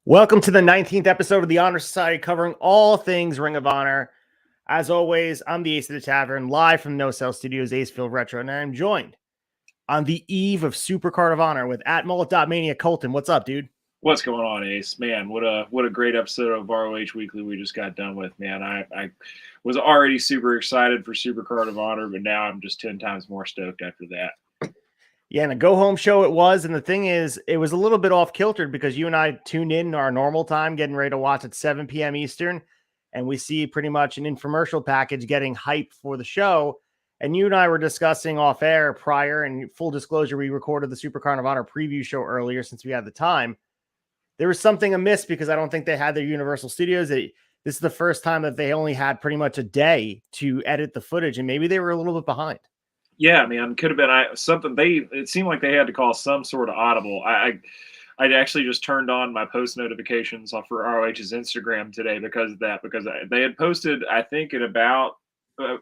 Welcome to the 19th episode of the Honor Society, covering all things Ring of Honor. As always, I'm the Ace of the Tavern, live from No Cell Studios, Acefield Retro, and I'm joined on the eve of SUPERCARD of Honor with @mullet.mania Colton. What's up, dude? What's going on, Ace? Man, what a great episode of ROH Weekly we just got done with, man. I was already super excited for SUPERCARD of Honor, but now I'm just 10 times more stoked after that. Yeah, and a go-home show it was, and the thing is, it was a little bit off-kiltered because you and I tuned in our normal time, getting ready to watch at 7 p.m. Eastern, and we see pretty much an infomercial package getting hyped for the show, and you and I were discussing off-air prior, and full disclosure, we recorded the SUPERCARD of Honor preview show earlier since we had the time. There was something amiss because I don't think they had their Universal Studios. This is the first time that they only had pretty much a day to edit the footage, and maybe they were a little bit behind. Yeah, man, could have been something. It seemed like they had to call some sort of audible. I actually just turned on my post notifications for ROH's Instagram today because of that. Because they had posted, I think, at about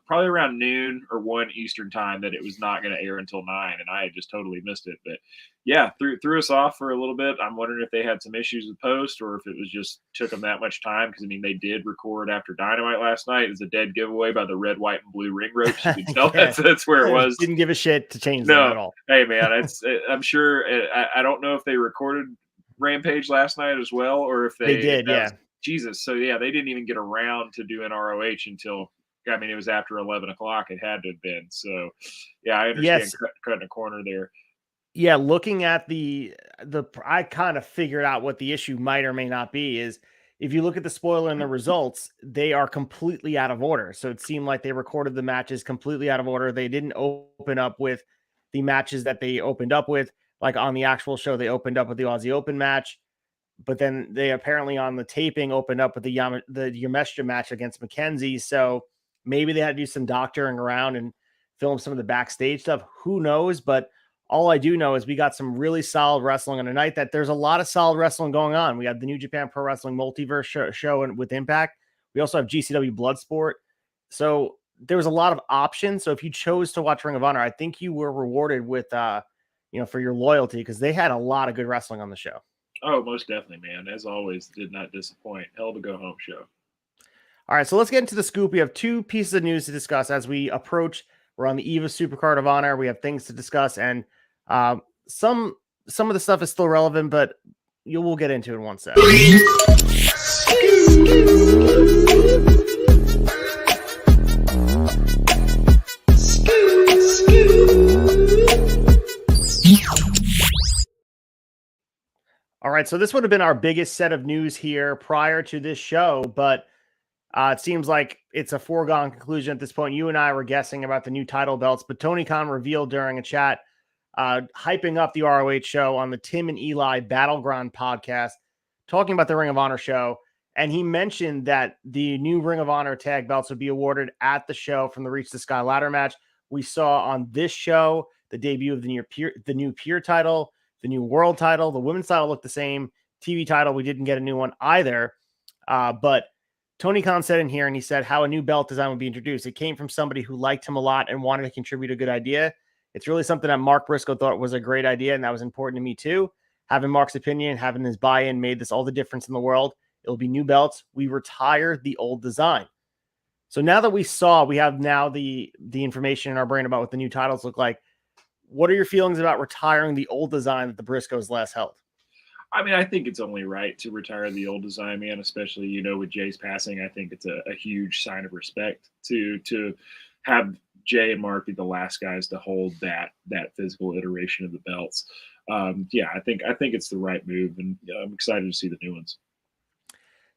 probably around noon or 1 Eastern time that it was not going to air until 9, and I had just totally missed it. But yeah, threw us off for a little bit. I'm wondering if they had some issues with post or if it was just took them that much time. Because I mean, they did record after Dynamite last night. It's a dead giveaway by the red, white, and blue ring ropes. You can tell that's where it was. Didn't give a shit to change that at all. Hey man, I'm sure. I don't know if they recorded Rampage last night as well, or if they did. Yeah, Jesus. So yeah, they didn't even get around to doing ROH until. I mean, it was after 11 o'clock. It had to have been. So, yeah, I understand cutting a corner there. Yeah, looking at I kind of figured out what the issue might or may not be is if you look at the spoiler and the results, they are completely out of order. So it seemed like they recorded the matches completely out of order. They didn't open up with the matches that they opened up with. Like on the actual show, they opened up with the Aussie Open match. But then they apparently on the taping opened up with the Yamesha match against McKenzie. So maybe they had to do some doctoring around and film some of the backstage stuff. Who knows? But all I do know is we got some really solid wrestling on a night that there's a lot of solid wrestling going on. We have the New Japan Pro Wrestling Multiverse show with Impact. We also have GCW Bloodsport. So there was a lot of options. So if you chose to watch Ring of Honor, I think you were rewarded with, for your loyalty because they had a lot of good wrestling on the show. Oh, most definitely, man. As always, did not disappoint. Hell of a go-home show. All right, so let's get into the scoop. We have two pieces of news to discuss as we approach. We're on the eve of SUPERCARD of Honor. We have things to discuss, and some of the stuff is still relevant, but we'll get into it in one sec. All right, so this would have been our biggest set of news here prior to this show, but it seems like it's a foregone conclusion at this point. You and I were guessing about the new title belts, but Tony Khan revealed during a chat, hyping up the ROH show on the Tim and Eli Battleground podcast, talking about the Ring of Honor show. And he mentioned that the new Ring of Honor tag belts would be awarded at the show from the Reach the Sky ladder match. We saw on this show the debut of the new Pure title, the new World title. The women's title looked the same. TV title, we didn't get a new one either. But Tony Khan said in here, and he said how a new belt design would be introduced. It came from somebody who liked him a lot and wanted to contribute a good idea. It's really something that Mark Briscoe thought was a great idea, and that was important to me too. Having Mark's opinion, having his buy-in made this all the difference in the world. It'll be new belts. We retired the old design. So now that we have now the information in our brain about what the new titles look like, what are your feelings about retiring the old design that the Briscoes last held? I mean, I think it's only right to retire the old design, man, especially, with Jay's passing. I think it's a huge sign of respect to have Jay and Mark be the last guys to hold that physical iteration of the belts. I think it's the right move, and I'm excited to see the new ones.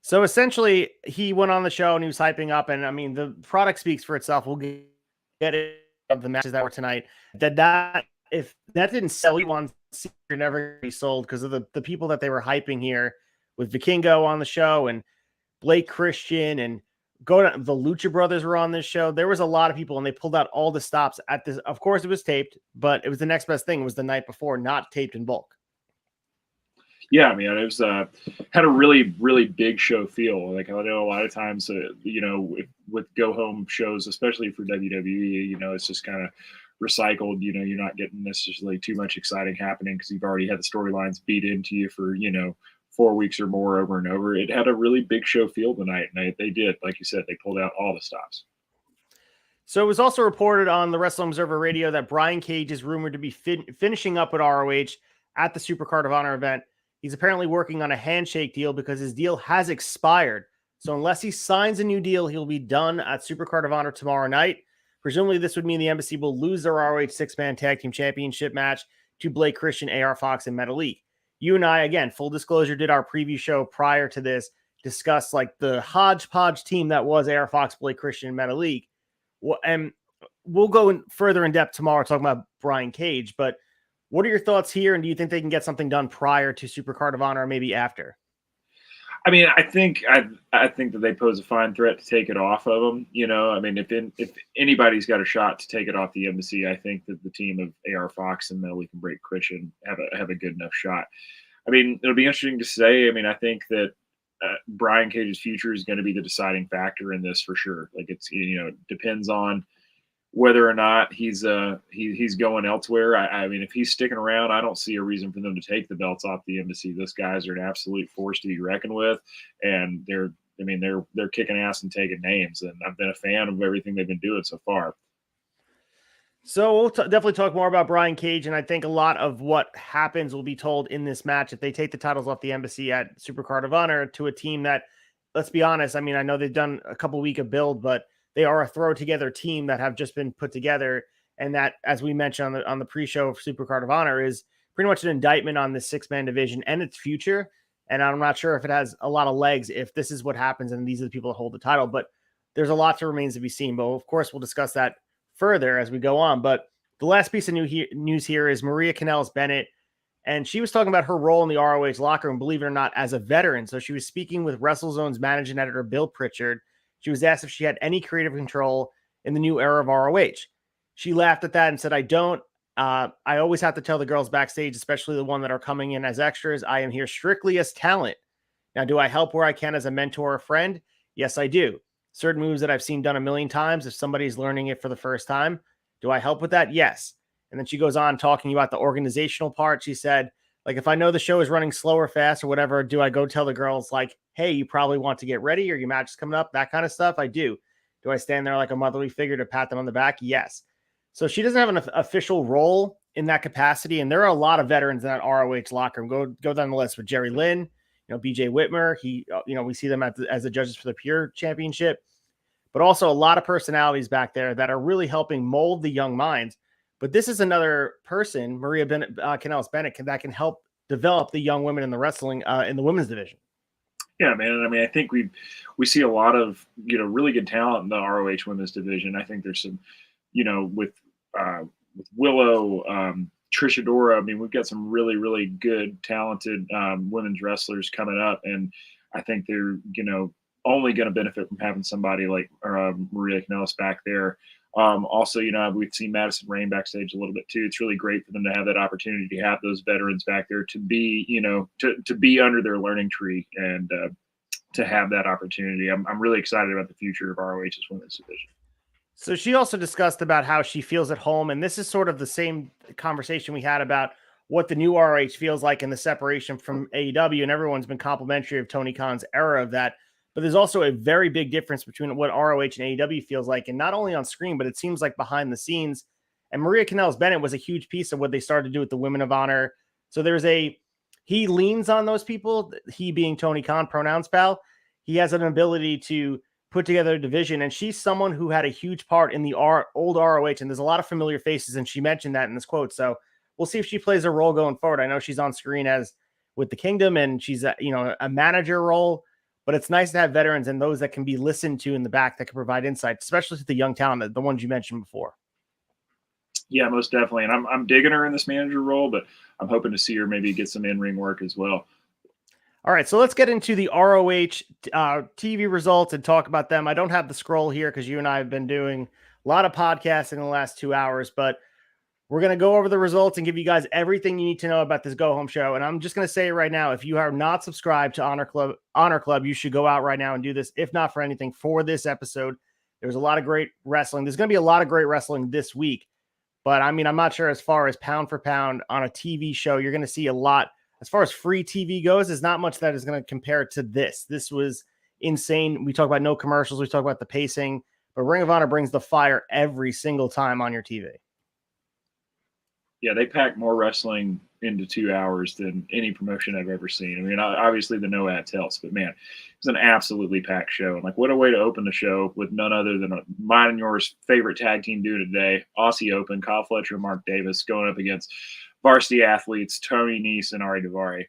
So essentially, he went on the show and he was hyping up, and I mean, the product speaks for itself. We'll get it of the matches that were tonight. If that didn't sell you on, you're never going to be sold because of the people that they were hyping here with Vikingo on the show and Blake Christian and the Lucha brothers were on this show. There was a lot of people, and they pulled out all the stops at this. Of course, it was taped, but it was the next best thing. It was the night before, not taped in bulk. Yeah, I mean, it was had a really, really big show feel. Like, I know a lot of times, with go home shows, especially for WWE, it's just kind of recycled. You're not getting necessarily too much exciting happening because you've already had the storylines beat into you for 4 weeks or more over and over. It had a really big show feel tonight, and they did, like you said, they pulled out all the stops. So it was also reported on the Wrestling Observer Radio that Brian Cage is rumored to be finishing up with ROH at the SuperCard of Honor event. He's apparently working on a handshake deal because his deal has expired. So unless he signs a new deal, he'll be done at SuperCard of Honor tomorrow night. Presumably, this would mean the Embassy will lose their ROH six-man tag team championship match to Blake Christian, AR Fox, and Metalik. You and I, again, full disclosure, did our preview show prior to this, discuss like the hodgepodge team that was AR Fox, Blake Christian, and Metalik. And we'll go further in depth tomorrow talking about Brian Cage, but what are your thoughts here? And do you think they can get something done prior to SuperCard of Honor or maybe after? I mean, I think that they pose a fine threat to take it off of them. I mean, if anybody's got a shot to take it off the Embassy, I think that the team of AR Fox and Metalik and Blake Christian have a good enough shot. I mean, it'll be interesting to say. I mean, I think that Brian Cage's future is going to be the deciding factor in this for sure. Like, it depends on whether or not he's going elsewhere. I mean, if he's sticking around, I don't see a reason for them to take the belts off the Embassy. Those guys are an absolute force to be reckoned with, and they're kicking ass and taking names. And I've been a fan of everything they've been doing so far. So we'll definitely talk more about Brian Cage, and I think a lot of what happens will be told in this match if they take the titles off the Embassy at SuperCard of Honor to a team that, let's be honest, I mean, I know they've done a couple week of build, but they are a throw-together team that have just been put together, and that, as we mentioned on the pre-show of SuperCard of Honor, is pretty much an indictment on the six-man division and its future, and I'm not sure if it has a lot of legs if this is what happens and these are the people that hold the title, but there's a lot that remains to be seen, but of course we'll discuss that further as we go on. But the last piece of news here is Maria Kanellis-Bennett, and she was talking about her role in the ROH locker room, believe it or not, as a veteran. So she was speaking with WrestleZone's managing editor, Bill Pritchard. She was asked if she had any creative control in the new era of ROH. She laughed at that and said, I don't. I always have to tell the girls backstage, especially the one that are coming in as extras, I am here strictly as talent. Now, do I help where I can as a mentor or friend? Yes, I do. Certain moves that I've seen done a million times, if somebody's learning it for the first time, do I help with that? Yes. And then she goes on talking about the organizational part. She said, like, if I know the show is running slow or fast or whatever, do I go tell the girls, like, hey, you probably want to get ready or your match is coming up, that kind of stuff? I do. Do I stand there like a motherly figure to pat them on the back? Yes. So she doesn't have an official role in that capacity. And there are a lot of veterans in that ROH locker room. Go down the list with Jerry Lynn, BJ Whitmer. We see them as the judges for the Pure Championship, but also a lot of personalities back there that are really helping mold the young minds. But this is another person, Maria Kanellis-Bennett, that can help develop the young women in the wrestling in the women's division. Yeah, man. I mean, I think we see a lot of really good talent in the ROH women's division. I think there's some, with Willow, Trisha Dora. I mean, we've got some really, really good, talented women's wrestlers coming up, and I think they're only going to benefit from having somebody like Maria Kanellis back there. Also, we've seen Madison Rain backstage a little bit too. It's really great for them to have that opportunity to have those veterans back there to be, to be under their learning tree and to have that opportunity. I'm really excited about the future of ROH's women's division. So she also discussed about how she feels at home. And this is sort of the same conversation we had about what the new ROH feels like in the separation from AEW. And everyone's been complimentary of Tony Khan's era of that. But there's also a very big difference between what ROH and AEW feels like, and not only on screen, but it seems like behind the scenes. And Maria Kanellis-Bennett was a huge piece of what they started to do with the Women of Honor. So he leans on those people, he being Tony Khan, pronouns pal. He has an ability to put together a division, and she's someone who had a huge part in the old ROH, and there's a lot of familiar faces, and she mentioned that in this quote. So we'll see if she plays a role going forward. I know she's on screen as with the Kingdom, and she's a manager role. But it's nice to have veterans and those that can be listened to in the back that can provide insight, especially to the young talent, the ones you mentioned before. Yeah, most definitely. And I'm digging her in this manager role, but I'm hoping to see her maybe get some in-ring work as well. All right, so let's get into the ROH TV results and talk about them. I don't have the scroll here because you and I have been doing a lot of podcasting in the last 2 hours, but we're going to go over the results and give you guys everything you need to know about this Go Home show. And I'm just going to say it right now, if you are not subscribed to Honor Club, you should go out right now and do this, if not for anything, for this episode. There's a lot of great wrestling. There's going to be a lot of great wrestling this week. But, I mean, I'm not sure as far as pound for pound on a TV show, you're going to see a lot. As far as free TV goes, there's not much that is going to compare to this. This was insane. We talk about no commercials. We talk about the pacing. But Ring of Honor brings the fire every single time on your TV. Yeah, they pack more wrestling into 2 hours than any promotion I've ever seen. I mean, obviously the no ads helps, but man, it's an absolutely packed show. And like, what a way to open the show with none other than mine and yours favorite tag team duo today, Aussie Open, Kyle Fletcher and Mark Davis going up against varsity athletes Tony Nese and Ari Daivari.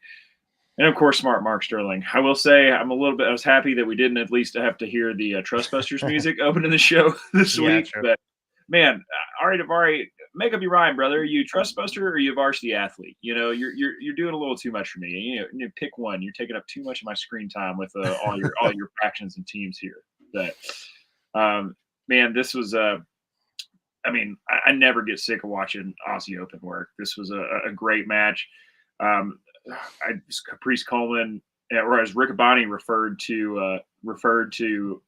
And of course, Smart Mark Sterling. I will say I was happy that we didn't at least have to hear the Trustbusters music opening the show this week. True. But man, Ari Daivari, make up your mind, brother. Are you Trustbuster or are you a varsity athlete? You know, you're doing a little too much for me. You know, pick one. You're taking up too much of my screen time with all your fractions and teams here. But man, this was I mean, I never get sick of watching Aussie Open work. This was a great match. Caprice Coleman, or as Riccaboni referred to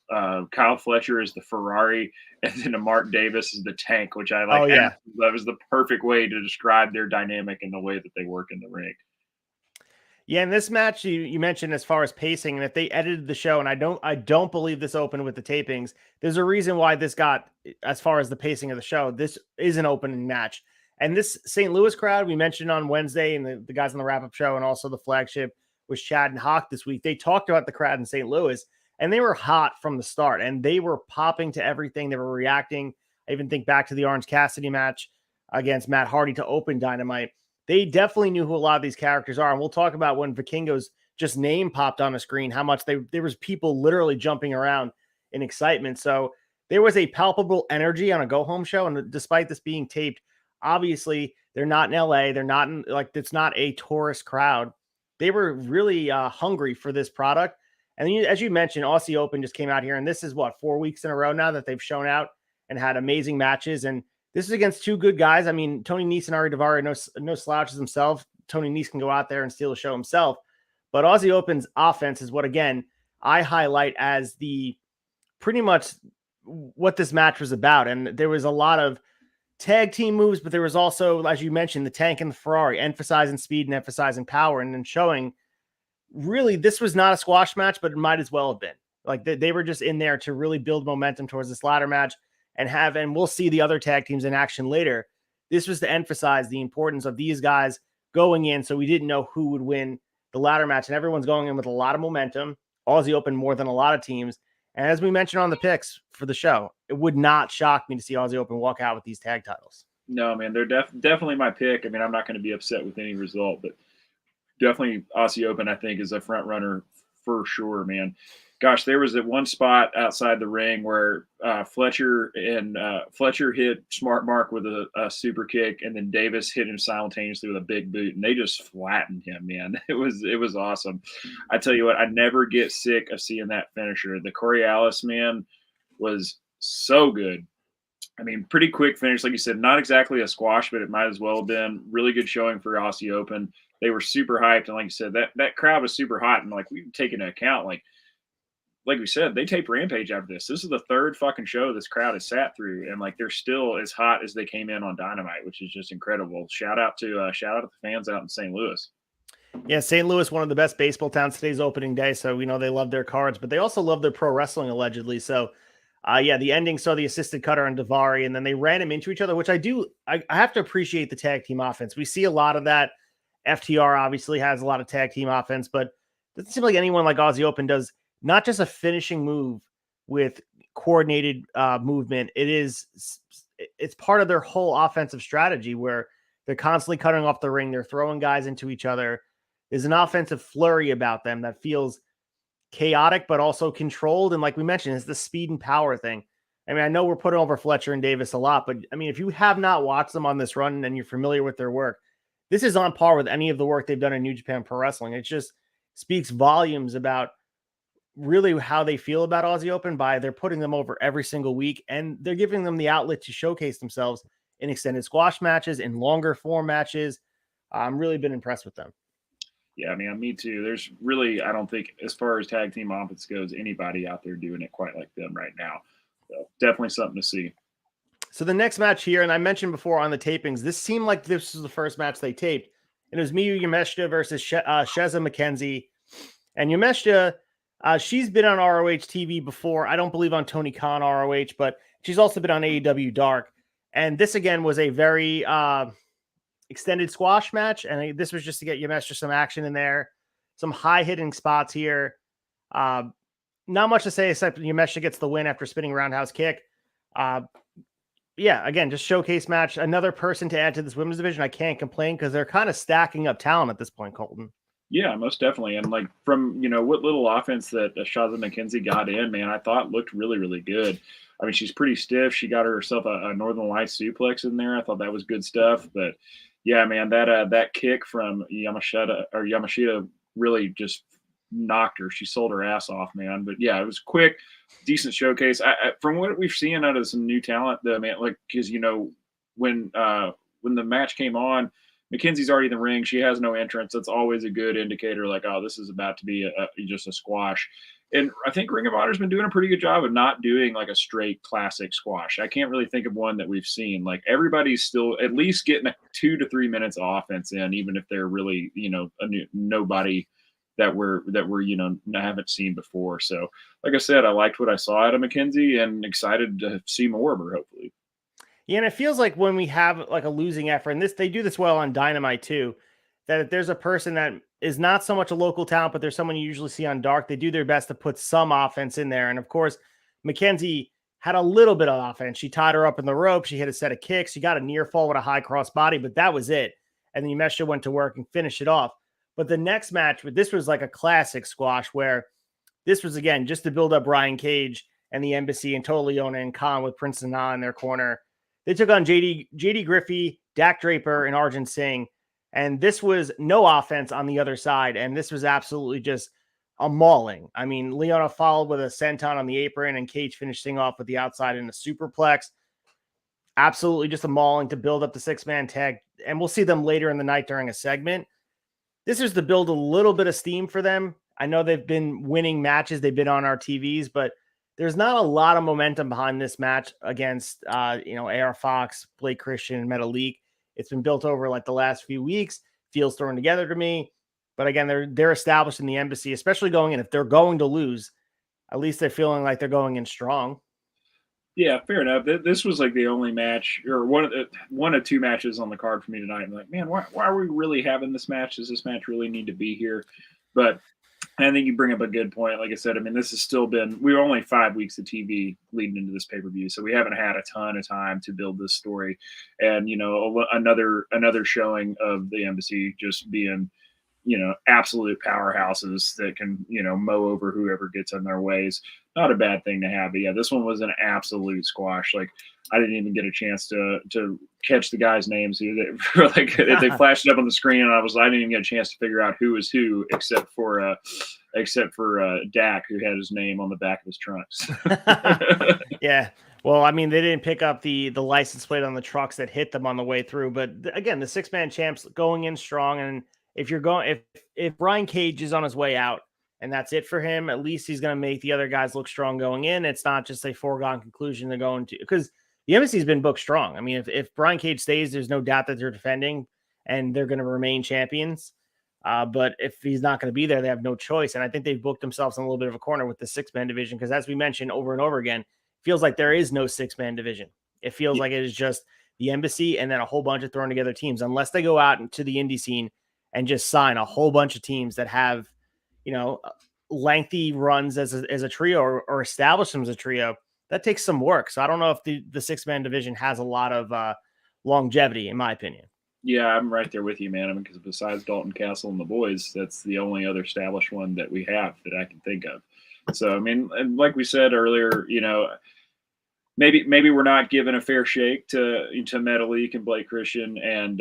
Kyle Fletcher as the Ferrari, and then to Mark Davis as the tank, which I like. Oh, yeah. That was the perfect way to describe their dynamic and the way that they work in the ring. Yeah, in this match, you mentioned as far as pacing, and if they edited the show, and I don't believe this opened with the tapings, there's a reason why this got, as far as the pacing of the show, this is an opening match. And this St. Louis crowd, we mentioned on Wednesday, and the guys on the wrap-up show, and also the flagship was Chad and Hawk this week. They talked about the crowd in St. Louis, and they were hot from the start, and they were popping to everything. They were reacting. I even think back to the Orange Cassidy match against Matt Hardy to open Dynamite. They definitely knew who a lot of these characters are. And we'll talk about when Vikingo's just name popped on the screen, how much there was people literally jumping around in excitement. So there was a palpable energy on a go home show. And despite this being taped, obviously they're not in LA. They're not in, like, it's not a tourist crowd. They were really hungry for this product. And as you mentioned, Aussie Open just came out here. And this is 4 weeks in a row now that they've shown out and had amazing matches. And this is against two good guys. I mean, Tony Nese and Ari Daivari are no slouches himself. Tony Nese can go out there and steal the show himself. But Aussie Open's offense is what, again, I highlight as the pretty much what this match was about. And there was a lot of tag team moves, but there was also, as you mentioned, the tank and the Ferrari, emphasizing speed and emphasizing power, and then showing really this was not a squash match, but it might as well have been. Like they were just in there to really build momentum towards this ladder match. And we'll see the other tag teams in action later. This was to emphasize the importance of these guys going in, so we didn't know who would win the ladder match. And everyone's going in with a lot of momentum. Aussie Open more than a lot of teams. And as we mentioned on the picks for the show, it would not shock me to see Aussie Open walk out with these tag titles. No, man, they're definitely my pick. I mean, I'm not going to be upset with any result, but definitely Aussie Open, I think, is a front runner for sure, man. Gosh, there was that one spot outside the ring where Fletcher hit Smart Mark with a super kick, and then Davis hit him simultaneously with a big boot, and they just flattened him, man. It was awesome. I tell you what, I never get sick of seeing that finisher. The Coriolis, man, was so good. I mean, pretty quick finish, like you said, not exactly a squash, but it might as well have been. Really good showing for Aussie Open. They were super hyped, and like you said, that crowd was super hot, and like we've taken into account, like we said, they taped Rampage after this. This is the third fucking show this crowd has sat through, and like they're still as hot as they came in on Dynamite, which is just incredible. Shout out to the fans out in St. Louis. Yeah, St. Louis, one of the best baseball towns. Today's opening day, so we know they love their cards, but they also love their pro wrestling allegedly. So, yeah, the ending saw the assisted cutter on Daivari, and then they ran him into each other, which I have to appreciate the tag team offense. We see a lot of that. FTR obviously has a lot of tag team offense, but it doesn't seem like anyone like Aussie Open does. Not just a finishing move with coordinated movement. It's part of their whole offensive strategy where they're constantly cutting off the ring. They're throwing guys into each other. There's an offensive flurry about them that feels chaotic, but also controlled. And like we mentioned, it's the speed and power thing. I mean, I know we're putting over Fletcher and Davis a lot, but I mean, if you have not watched them on this run and you're familiar with their work, this is on par with any of the work they've done in New Japan Pro Wrestling. It's just speaks volumes about really how they feel about Aussie Open by they're putting them over every single week, and they're giving them the outlet to showcase themselves in extended squash matches, in longer form matches. I'm really been impressed with them. Yeah, man, me too. There's really, I don't think, as far as tag team offense goes, anybody out there doing it quite like them right now. So definitely something to see. So the next match here, and I mentioned before on the tapings, this seemed like this was the first match they taped. And it was Miyu Yameshita versus Sheza McKenzie. And Yameshita, she's been on ROH TV before. I don't believe on Tony Khan ROH, but she's also been on AEW Dark. And this, again, was a very extended squash match. And this was just to get Yameshita some action in there. Some high-hitting spots here. Not much to say except Yameshita gets the win after spinning roundhouse kick. Yeah, again, just showcase match. Another person to add to this women's division. I can't complain because they're kind of stacking up talent at this point, Colton. Yeah, most definitely. And like from, what little offense that Sheza McKenzie got in, man, I thought looked really, really good. I mean, she's pretty stiff. She got herself a Northern Lights suplex in there. I thought that was good stuff. But yeah, man, that kick from Yamashita really just knocked her. She sold her ass off, man. But yeah, it was quick, decent showcase. From what we've seen out of some new talent, though, man, like because when the match came on, McKenzie's already in the ring. She has no entrance. That's always a good indicator. Like, oh, this is about to be just a squash. And I think Ring of Honor's been doing a pretty good job of not doing like a straight classic squash. I can't really think of one that we've seen. Like everybody's still at least getting 2 to 3 minutes of offense in, even if they're really nobody that we're haven't seen before. So like I said, I liked what I saw out of McKenzie and excited to see more of her, hopefully. Yeah, and it feels like when we have like a losing effort, and they do this well on Dynamite too, that if there's a person that is not so much a local talent, but there's someone you usually see on Dark, they do their best to put some offense in there. And of course, McKenzie had a little bit of offense. She tied her up in the rope. She hit a set of kicks. She got a near fall with a high cross body, but that was it. And then Yameshita went to work and finished it off. But the next match, this was like a classic squash where this was, again, just to build up Brian Cage and the Embassy and Toa Leona and Khan with Prince Nana in their corner. They took on JD Griffey, Dak Draper, and Arjun Singh. And this was no offense on the other side. And this was absolutely just a mauling. I mean, Leona followed with a senton on the apron and Cage finished thing off with the outside in a superplex. Absolutely just a mauling to build up the 6-man tag. And we'll see them later in the night during a segment. This is to build a little bit of steam for them. I know they've been winning matches. They've been on our TVs, but there's not a lot of momentum behind this match against, AR Fox, Blake Christian, and Metalik. It's been built over like the last few weeks. Feels thrown together to me. But again, they're established in the Embassy, especially going in. If they're going to lose, at least they're feeling like they're going in strong. Yeah, fair enough. This was like the only match, or one of 2 matches on the card for me tonight. I'm like, man, why are we really having this match? Does this match really need to be here? But I think you bring up a good point. Like I said, I mean, this has still been, we were only 5 weeks of TV leading into this pay-per-view, so we haven't had a ton of time to build this story. And, another showing of the Embassy just being, absolute powerhouses that can, mow over whoever gets in their ways. Not a bad thing to have. But yeah, this one was an absolute squash. Like I didn't even get a chance to catch the guys' names. They flashed it up on the screen, and I didn't even get a chance to figure out who was who, except for Dak, who had his name on the back of his trunks. Yeah. Well, I mean, they didn't pick up the license plate on the trucks that hit them on the way through. But again, the 6-man champs going in strong. And if Brian Cage is on his way out and that's it for him, at least he's going to make the other guys look strong going in. It's not just a foregone conclusion they're going to, because the Embassy's been booked strong. I mean, if Brian Cage stays, there's no doubt that they're defending and they're going to remain champions. But if he's not going to be there, they have no choice. And I think they've booked themselves in a little bit of a corner with the 6-man division. Because as we mentioned over and over again, it feels like there is no 6-man division. It feels like it is just the Embassy and then a whole bunch of thrown together teams, unless they go out into the indie scene and just sign a whole bunch of teams that have, lengthy runs as a trio or establish them as a trio. That takes some work. So I don't know if the 6-man division has a lot of longevity, in my opinion. Yeah, I'm right there with you, man. I mean, because besides Dalton Castle and the boys, that's the only other established one that we have that I can think of. So, I mean, and like we said earlier, maybe we're not giving a fair shake to Metalik and Blake Christian and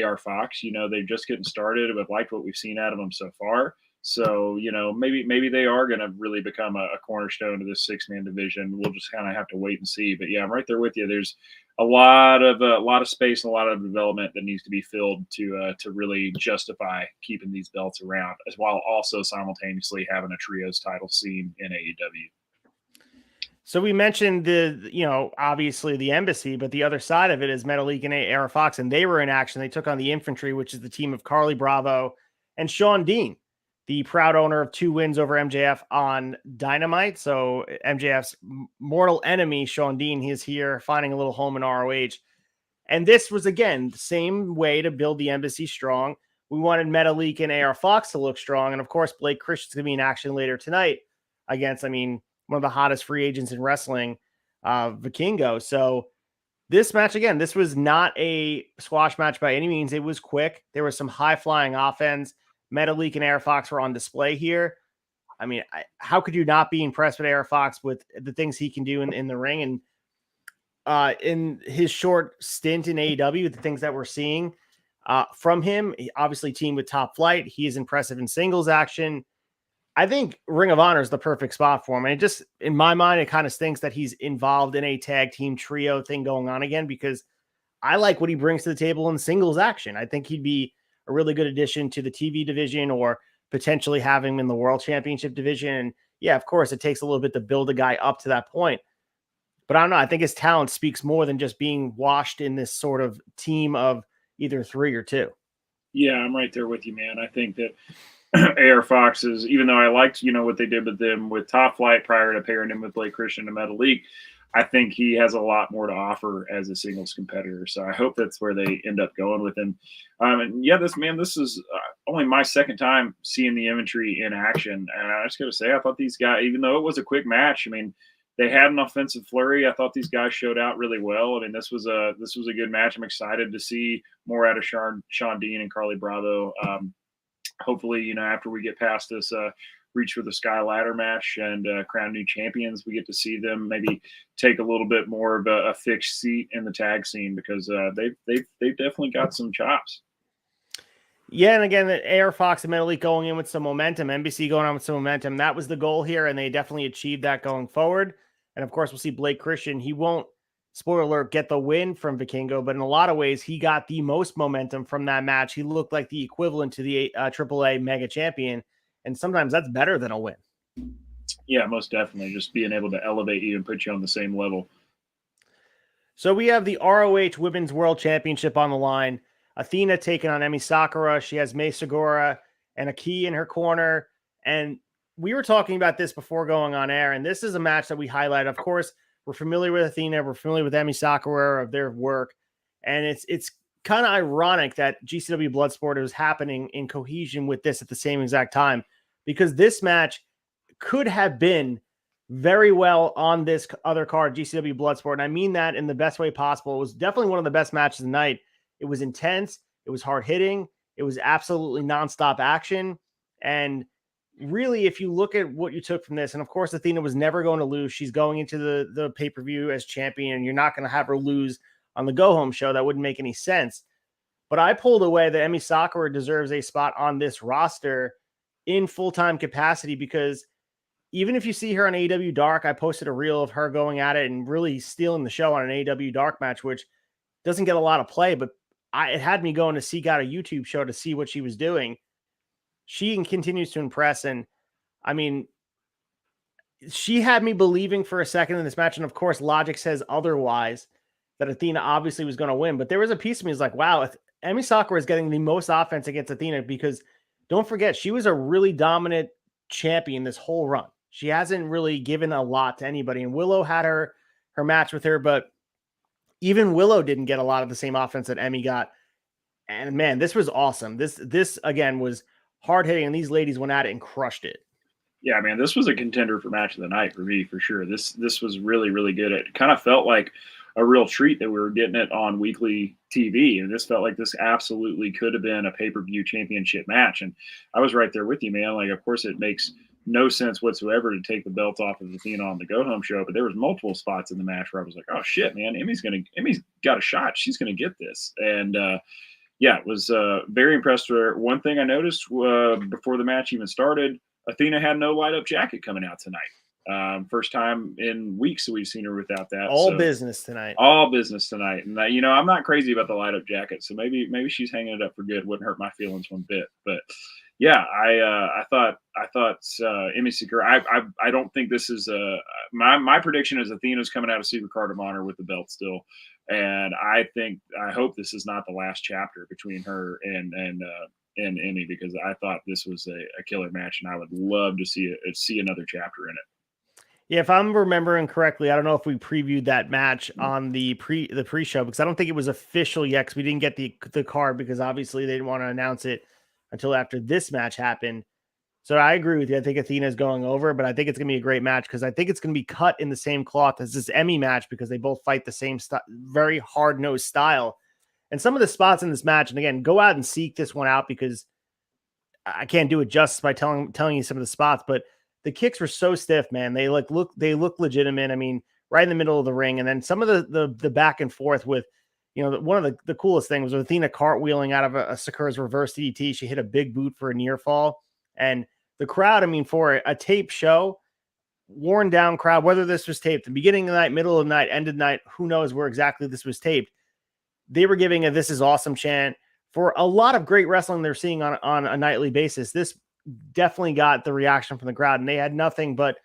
AR Fox. You know, they're just getting started. I've liked what we've seen out of them so far. So, you know, maybe they are going to really become a cornerstone of this 6-man division. We'll just kind of have to wait and see. But yeah, I'm right there with you. There's a lot of space and a lot of development that needs to be filled to really justify keeping these belts around, as while also simultaneously having a trios title scene in AEW. So we mentioned obviously the embassy, but the other side of it is Metalik and AR Fox, and they were in action. They took on the Infantry, which is the team of Carly Bravo and Sean Dean, the proud owner of 2 wins over MJF on Dynamite. So MJF's mortal enemy, Sean Dean, he is here finding a little home in ROH. And this was, again, the same way to build the embassy strong. We wanted Metalik and AR Fox to look strong. And, of course, Blake Christian's going to be in action later tonight against, one of the hottest free agents in wrestling, Vikingo. So this match, again, this was not a squash match by any means. It was quick. There was some high-flying offense. Metalik and AR Fox were on display here. How could you not be impressed with AR Fox with the things he can do in the ring? And in his short stint in AEW, the things that we're seeing from him, he obviously teamed with Top Flight. He is impressive in singles action. I think Ring of Honor is the perfect spot for him. And it just, in my mind, it kind of stinks that he's involved in a tag team trio thing going on again, because I like what he brings to the table in singles action. I think he'd be a really good addition to the TV division, or potentially have him in the World Championship division. And yeah, of course, it takes a little bit to build a guy up to that point. But I don't know. I think his talent speaks more than just being washed in this sort of team of either 3 or 2. Yeah, I'm right there with you, man. I think that AR Fox is, even though I liked, what they did with them with Top Flight prior to pairing him with Blake Christian and Metalik, I think he has a lot more to offer as a singles competitor. So I hope that's where they end up going with him. And yeah, this is only my second time seeing the Infantry in action. And I just got to say, I thought these guys, even though it was a quick match, they had an offensive flurry. I thought these guys showed out really well. This was a good match. I'm excited to see more out of Sean Dean and Carly Bravo. Hopefully, after we get past this Reach for the Sky ladder match and crown new champions, we get to see them maybe take a little bit more of a fixed seat in the tag scene, because they've definitely got some chops. Yeah, and again, AR Fox and Metalik going in with some momentum, NBC going on with some momentum. That was the goal here, and they definitely achieved that going forward. And of course, we'll see Blake Christian. He won't, spoiler alert, get the win from Vikingo, but in a lot of ways, he got the most momentum from that match. He looked like the equivalent to the AAA mega champion, and sometimes that's better than a win. Yeah, most definitely. Just being able to elevate you and put you on the same level. So we have the ROH Women's World Championship on the line. Athena taking on Emi Sakura. She has Mai Segura and a key in her corner. And we were talking about this before going on air, and this is a match that we highlight. Of course, we're familiar with Athena. We're familiar with Emi Sakura, of their work. And it's kind of ironic that GCW Bloodsport was happening in cohesion with this at the same exact time, because this match could have been very well on this other card, GCW Bloodsport. And I mean that in the best way possible. It was definitely one of the best matches of the night. It was intense. It was hard hitting. It was absolutely nonstop action. And really, if you look at what you took from this, and of course, Athena was never going to lose. She's going into the pay-per-view as champion, and you're not going to have her lose on the go-home show. That wouldn't make any sense. But I pulled away that Emi Sakura deserves a spot on this roster in full-time capacity, because even if you see her on AEW Dark, I posted a reel of her going at it and really stealing the show on an AEW Dark match, which doesn't get a lot of play, but it had me going to seek out a YouTube show to see what she was doing. She continues to impress. And she had me believing for a second in this match. And of course, logic says otherwise, that Athena obviously was going to win. But there was a piece of me is like, wow, Emi Sakura is getting the most offense against Athena, because don't forget, she was a really dominant champion this whole run. She hasn't really given a lot to anybody. And Willow had her match with her, but even Willow didn't get a lot of the same offense that Emi got. And man, this was awesome. This again was hard hitting, and these ladies went at it and crushed it. Yeah, man, this was a contender for match of the night for me, for sure. This was really, really good. It kind of felt like a real treat that we were getting it on weekly TV, and this felt like this absolutely could have been a pay-per-view championship match. And I was right there with you, man. Like, of course, it makes no sense whatsoever to take the belt off of Athena on the go home show. But there was multiple spots in the match where I was like, oh shit, man, Emmy's got a shot. She's gonna get this. And yeah, was very impressed with her. One thing I noticed before the match even started, Athena had no light up jacket coming out tonight. First time in weeks that we've seen her without that. All business tonight. All business tonight. And I'm not crazy about the light up jacket, so maybe she's hanging it up for good. Wouldn't hurt my feelings one bit. But yeah, I thought Emi Sakura. I don't think this is my prediction is Athena's coming out of SUPERCARD of Honor with the belt still, and I hope this is not the last chapter between her and Emi, because I thought this was a killer match, and I would love to see another chapter in it. Yeah, if I'm remembering correctly, I don't know if we previewed that match on the pre-show, because I don't think it was official yet, because we didn't get the card, because obviously they didn't want to announce it until after this match happened. So I agree with you. I think Athena is going over, but I think it's going to be a great match, because I think it's going to be cut in the same cloth as this Emmy match, because they both fight the same very hard-nosed style. And some of the spots in this match, and again, go out and seek this one out, because I can't do it justice by telling you some of the spots, but the kicks were so stiff, man. They look legitimate. I mean, right in the middle of the ring. And then some of the back and forth with, one of the coolest things was Athena cartwheeling out of a Sakura's reverse DDT. She hit a big boot for a near fall. And the crowd, I mean, for a tape show, worn down crowd, whether this was taped the beginning of the night, middle of the night, end of the night, who knows where exactly this was taped. They were giving a "This is awesome" chant for a lot of great wrestling they're seeing on a nightly basis. This definitely got the reaction from the crowd, and they had nothing but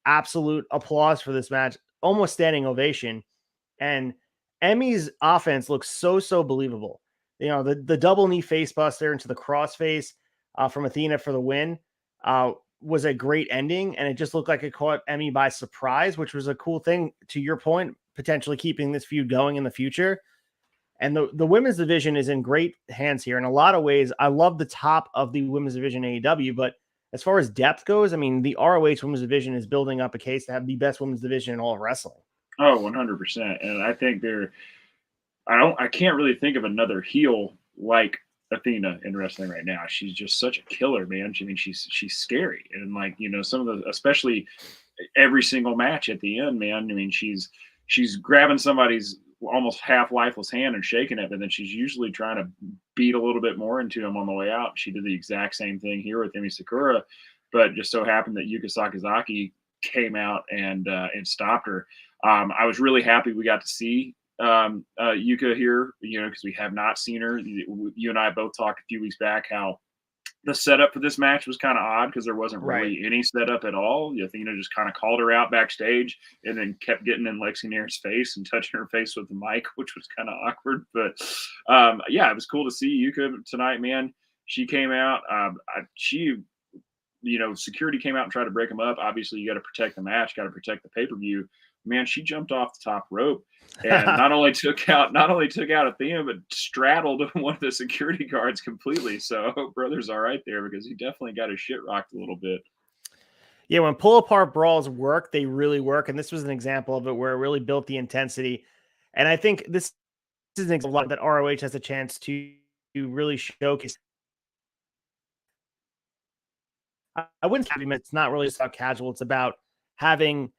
absolute applause for this match, almost standing ovation. And Emmy's offense looks so believable. The double knee face buster into the crossface from Athena for the win was a great ending, and it just looked like it caught Emmy by surprise, which was a cool thing, to your point, potentially keeping this feud going in the future. And the women's division is in great hands here. In a lot of ways, I love the top of the women's division AEW, but as far as depth goes, I mean, the ROH women's division is building up a case to have the best women's division in all of wrestling. Oh, 100%. And I think I can't really think of another heel like Athena in wrestling right now. She's just such a killer, man. I mean, she's scary. And some of especially every single match at the end, man. I mean, she's grabbing somebody's almost half lifeless hand and shaking it, but then she's usually trying to beat a little bit more into him on the way out. She did the exact same thing here with Emi Sakura, but just so happened that Yuka Sakazaki came out and stopped her. I was really happy we got to see Yuka here, because we have not seen her. You and I both talked a few weeks back how the setup for this match was kind of odd, because there wasn't really any setup at all. Athena just kind of called her out backstage and then kept getting in Lexi Nair's face and touching her face with the mic, which was kind of awkward. But yeah, it was cool to see Yuka tonight, man. She came out. Security came out and tried to break them up. Obviously, you got to protect the match, got to protect the pay-per-view. Man, she jumped off the top rope and not only took out Athena, but straddled one of the security guards completely. So I hope brother's all right there, because he definitely got his shit rocked a little bit. Yeah, when pull-apart brawls work, they really work. And this was an example of it where it really built the intensity. And I think this is an example that ROH has a chance to really showcase. I wouldn't say it's not really about casual. It's about having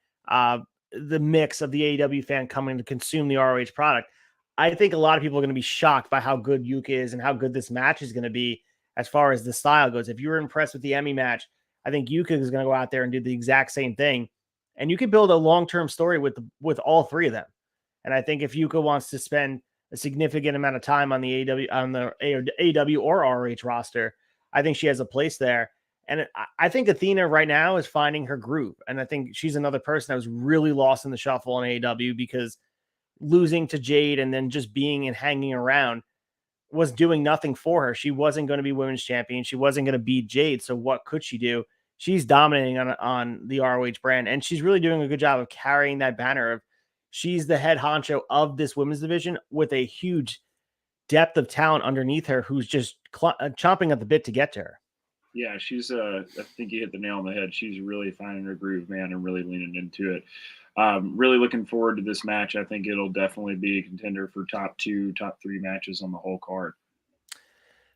the mix of the AEW fan coming to consume the ROH product. I think a lot of people are going to be shocked by how good Yuka is and how good this match is going to be as far as the style goes. If you were impressed with the Emmy match, I think Yuka is going to go out there and do the exact same thing. And you can build a long-term story with all three of them. And I think if Yuka wants to spend a significant amount of time on the AEW or ROH roster, I think she has a place there. And I think Athena right now is finding her groove. And I think she's another person that was really lost in the shuffle in AEW, because losing to Jade and then just being and hanging around was doing nothing for her. She wasn't going to be women's champion. She wasn't going to beat Jade. So what could she do? She's dominating on the ROH brand, and she's really doing a good job of carrying that banner of she's the head honcho of this women's division with a huge depth of talent underneath her who's just chomping at the bit to get to her. Yeah, she's I think you hit the nail on the head. She's really finding her groove, man, and really leaning into it. Really looking forward to this match. I think it'll definitely be a contender for top 2, top 3 matches on the whole card.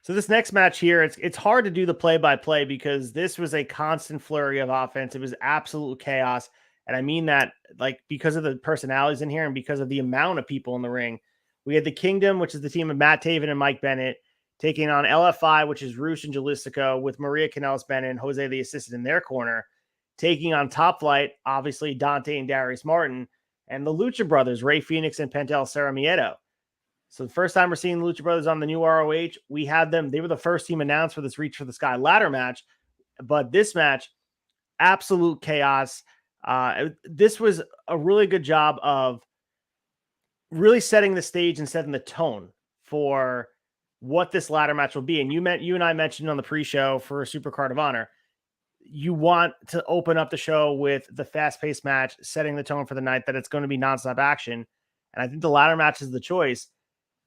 So this next match here, it's hard to do the play-by-play because this was a constant flurry of offense. It was absolute chaos. And I mean that like because of the personalities in here and because of the amount of people in the ring. We had the Kingdom, which is the team of Matt Taven and Mike Bennett, taking on LFI, which is Roosh and Dralistico, with Maria Kanellis-Bennett and Jose the Assistant in their corner, taking on Top Flight, obviously Dante and Darius Martin, and the Lucha brothers, Ray Fenix and Penta Miedo. So the first time we're seeing the Lucha brothers on the new ROH, we had them. They were the first team announced for this Reach for the Sky ladder match. But this match, absolute chaos. This was a really good job of really setting the stage and setting the tone for what this ladder match will be. And you and I mentioned on the pre-show for SUPERCARD of Honor, you want to open up the show with the fast-paced match, setting the tone for the night that it's going to be nonstop action. And I think the ladder match is the choice.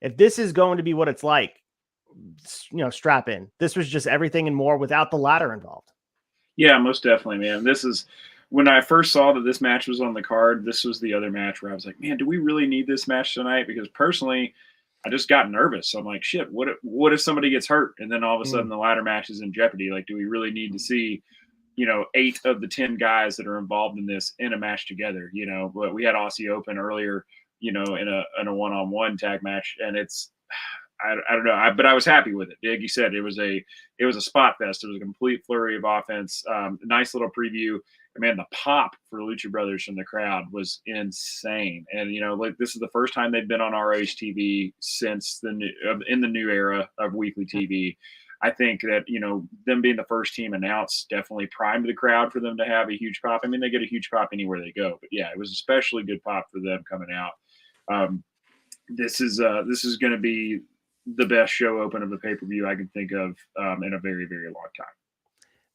If this is going to be what it's like, strap in. This was just everything and more without the ladder involved. Yeah, most definitely, man. This is when I first saw that this match was on the card. This was the other match where I was like, man, do we really need this match tonight? Because personally, I just got nervous. I'm like, shit, what if somebody gets hurt and then all of a sudden the ladder match is in jeopardy? Like, do we really need to see 8 of the 10 guys that are involved in this in a match together? But we had Aussie Open earlier, in a one-on-one tag match, and I don't know, but I was happy with it. Like you said, it was a spot fest. It was a complete flurry of offense. Nice little preview. And man, the pop for Lucha Brothers from the crowd was insane. And this is the first time they've been on ROH TV since in the new era of weekly TV. I think that, them being the first team announced definitely primed the crowd for them to have a huge pop. I mean, they get a huge pop anywhere they go, but yeah, it was especially good pop for them coming out. This is going to be the best show open of the pay-per-view I can think of in a very, very long time.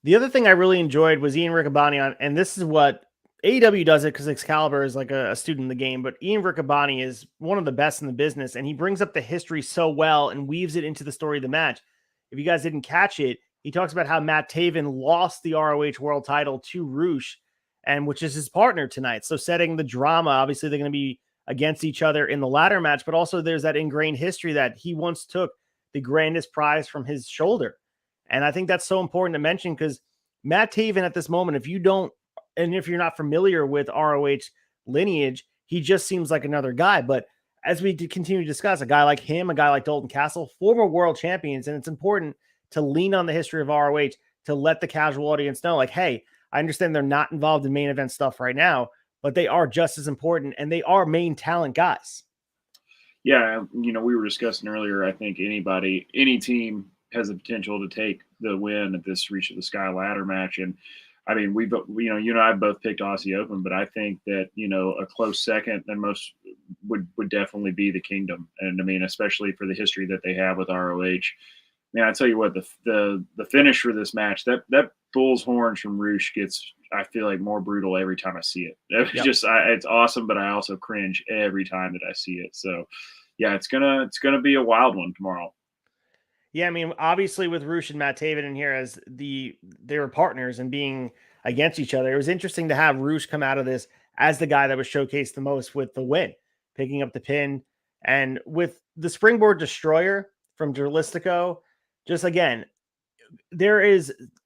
The other thing I really enjoyed was Ian Riccaboni on, and this is what AEW does it because Excalibur is like a student in the game, but Ian Riccaboni is one of the best in the business, and he brings up the history so well and weaves it into the story of the match. If you guys didn't catch it, he talks about how Matt Taven lost the ROH world title to Roosh, and which is his partner tonight. So setting the drama, obviously they're going to be against each other in the ladder match, but also there's that ingrained history that he once took the grandest prize from his shoulder. And I think that's so important to mention because Matt Taven at this moment, if you're not familiar with ROH lineage, he just seems like another guy. But as we continue to discuss, a guy like him, a guy like Dalton Castle, former world champions, and it's important to lean on the history of ROH to let the casual audience know, like, hey, I understand they're not involved in main event stuff right now, but they are just as important, and they are main talent guys. Yeah, we were discussing earlier, I think any team has the potential to take the win at this Reach of the Sky ladder match. And I mean, you and I both picked Aussie Open, but I think that, a close second and most would definitely be the Kingdom. And I mean, especially for the history that they have with ROH. Man, I tell you what, the finish for this match, that bull's horns from Roosh gets, I feel like, more brutal every time I see it. It's just, it's awesome, but I also cringe every time that I see it. So yeah, it's gonna be a wild one tomorrow. Yeah, I mean, obviously with Roosh and Matt Taven in here as they were partners and being against each other, it was interesting to have Roosh come out of this as the guy that was showcased the most with the win, picking up the pin. And with the Springboard Destroyer from Dralistico, just again,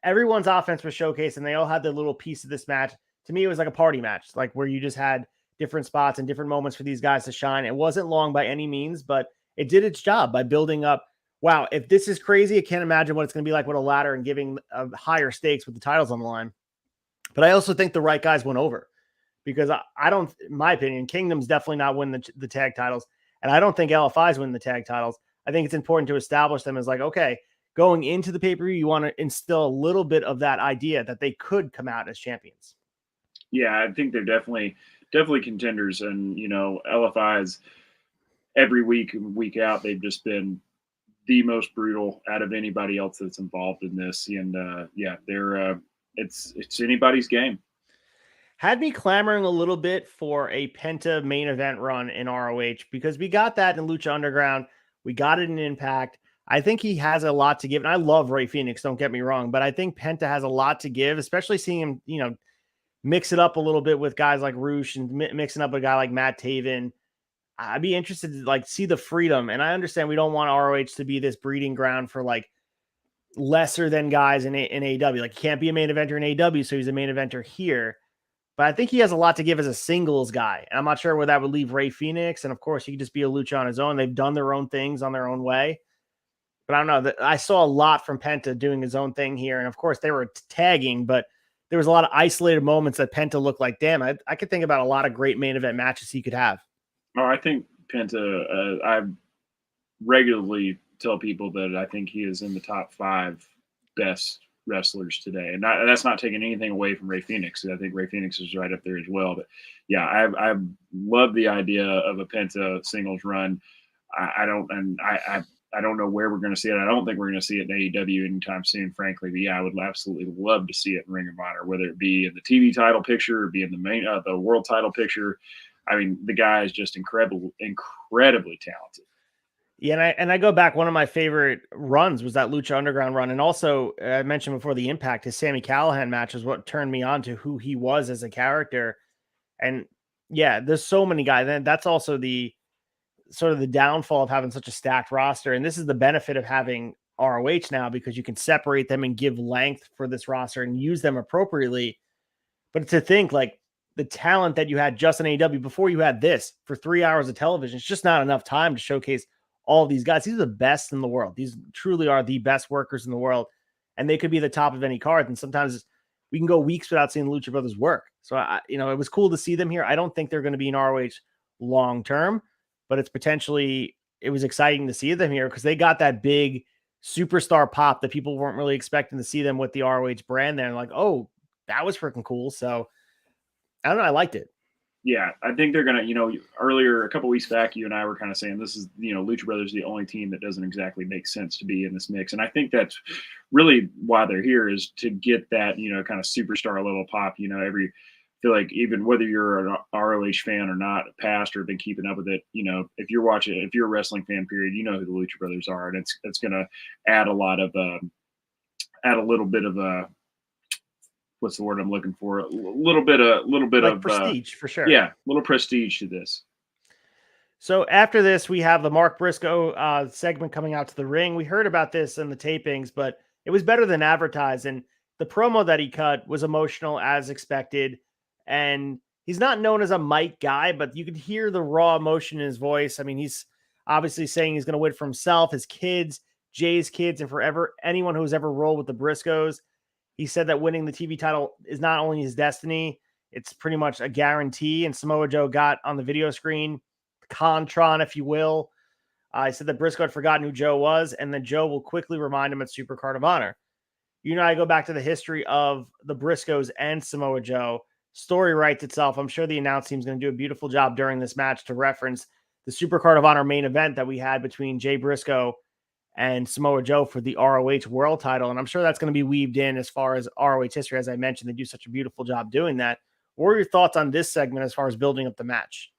everyone's offense was showcased and they all had their little piece of this match. To me, it was like a party match, like where you just had different spots and different moments for these guys to shine. It wasn't long by any means, but it did its job by building up. Wow, if this is crazy, I can't imagine what it's going to be like with a ladder and giving higher stakes with the titles on the line. But I also think the right guys went over because I don't, in my opinion, Kingdom's definitely not win the tag titles. And I don't think LFI's win the tag titles. I think it's important to establish them as like, okay, going into the pay-per-view, you want to instill a little bit of that idea that they could come out as champions. Yeah, I think they're definitely contenders. And, LFI's every week out, they've just been the most brutal out of anybody else that's involved in this. And they're it's anybody's game. Had me clamoring a little bit for a Penta main event run in ROH because we got that in Lucha Underground. We got it in Impact. I think he has a lot to give. And I love Ray Fenix, don't get me wrong, but I think Penta has a lot to give, especially seeing him, mix it up a little bit with guys like Roosh and mixing up a guy like Matt Taven. I'd be interested to like see the freedom. And I understand we don't want ROH to be this breeding ground for like lesser than guys in AEW. Like, he can't be a main eventer in AEW, so he's a main eventer here. But I think he has a lot to give as a singles guy. And I'm not sure where that would leave Ray Phoenix. And of course, he could just be a Lucha on his own. They've done their own things on their own way. But I don't know. I saw a lot from Penta doing his own thing here. And of course, they were tagging, but there was a lot of isolated moments that Penta looked like, damn, I could think about a lot of great main event matches he could have. Oh, I think Penta, I regularly tell people that I think he is in the top 5 best wrestlers today. And that's not taking anything away from Ray Phoenix. I think Ray Phoenix is right up there as well. But yeah, I love the idea of a Penta singles run. I don't know where we're going to see it. I don't think we're going to see it in AEW anytime soon, frankly. But yeah, I would absolutely love to see it in Ring of Honor, whether it be in the TV title picture or be in the world title picture. I mean, the guy is just incredibly talented. Yeah, and I go back. One of my favorite runs was that Lucha Underground run, and also I mentioned before the Impact. His Sami Callihan match is what turned me on to who he was as a character. And yeah, there's so many guys. And that's also the sort of the downfall of having such a stacked roster. And this is the benefit of having ROH now, because you can separate them and give length for this roster and use them appropriately. But to think like the talent that you had just in AEW before you had this for 3 hours of television, it's just not enough time to showcase all of these guys. These are the best in the world. These truly are the best workers in the world, and they could be the top of any card. And sometimes we can go weeks without seeing the Lucha Brothers work. So it was cool to see them here. I don't think they're going to be in ROH long term, but it was exciting to see them here because they got that big superstar pop that people weren't really expecting to see them with the ROH brand there. And like, oh, that was freaking cool. So I don't know. I liked it. Yeah, I think they're going to, earlier, a couple weeks back, you and I were kind of saying this is, Lucha Brothers, the only team that doesn't exactly make sense to be in this mix. And I think that's really why they're here, is to get that, kind of superstar level pop, feel like even whether you're an ROH fan or not, past or been keeping up with it, if you're a wrestling fan, period, you know who the Lucha Brothers are. And it's going to add a little bit of what's the word I'm looking for? A little bit like of prestige for sure. Yeah, a little prestige to this. So after this, we have the Mark Briscoe segment coming out to the ring. We heard about this in the tapings, but it was better than advertised. And the promo that he cut was emotional as expected. And he's not known as a mic guy, but you could hear the raw emotion in his voice. I mean, he's obviously saying he's going to win for himself, his kids, Jay's kids, and forever anyone who's ever rolled with the Briscoes. He said that winning the TV title is not only his destiny, it's pretty much a guarantee. And Samoa Joe got on the video screen, Contron, if you will. He said that Briscoe had forgotten who Joe was, and then Joe will quickly remind him at SuperCard of Honor. I go back to the history of the Briscoes and Samoa Joe. Story writes itself. I'm sure the announce team is going to do a beautiful job during this match to reference the SuperCard of Honor main event that we had between Jay Briscoe and Samoa Joe for the ROH world title. And I'm sure that's going to be weaved in as far as ROH history. As I mentioned, they do such a beautiful job doing that. What are your thoughts on this segment as far as building up the match?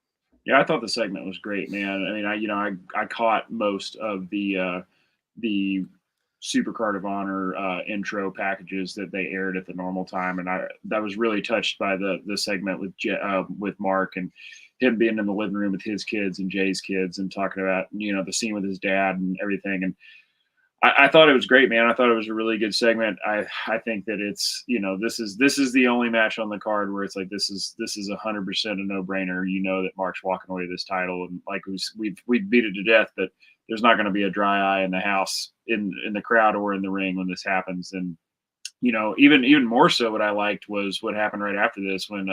Yeah, I thought the segment was great, man. I mean, I caught most of the SuperCard of Honor intro packages that they aired at the normal time, and I was really touched by the segment with Mark and him being in the living room with his kids and Jay's kids and talking about the scene with his dad and everything. And I thought it was great, man. I thought it was a really good segment. I think that it's this is the only match on the card where it's like this is 100% a no brainer. That Mark's walking away this title, and like we've beat it to death that there's not going to be a dry eye in the house, in the crowd or in the ring when this happens. And even more so, what I liked was what happened right after this when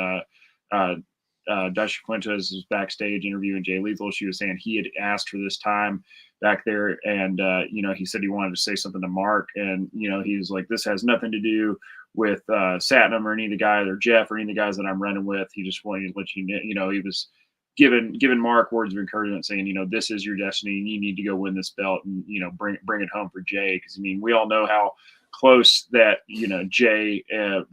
Dasha Quintas was backstage interviewing Jay Lethal. She was saying he had asked for this time back there, and he said he wanted to say something to Mark, and he was like, this has nothing to do with Satnam or any of the guys, or Jeff or any of the guys that I'm running with. He just wanted to let he was giving Mark words of encouragement, saying, this is your destiny and you need to go win this belt and bring it home for Jay, because we all know how close that Jay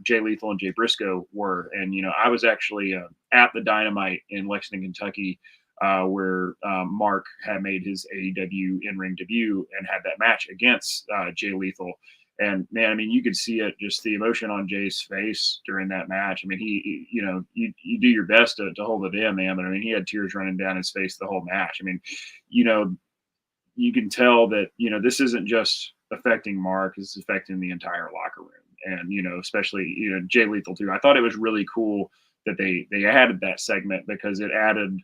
Lethal and Jay Briscoe were. And I was actually at the Dynamite in Lexington, Kentucky, where Mark had made his AEW in-ring debut and had that match against Jay Lethal. And man, I mean, you could see it, just the emotion on Jay's face during that match. I mean, you know, you do your best to hold it in, man. But I mean, he had tears running down his face the whole match. I mean, you know, you can tell that, you know, this isn't just affecting Mark, it's affecting the entire locker room. And, you know, especially, you know, Jay Lethal too. I thought it was really cool that they added that segment, because it added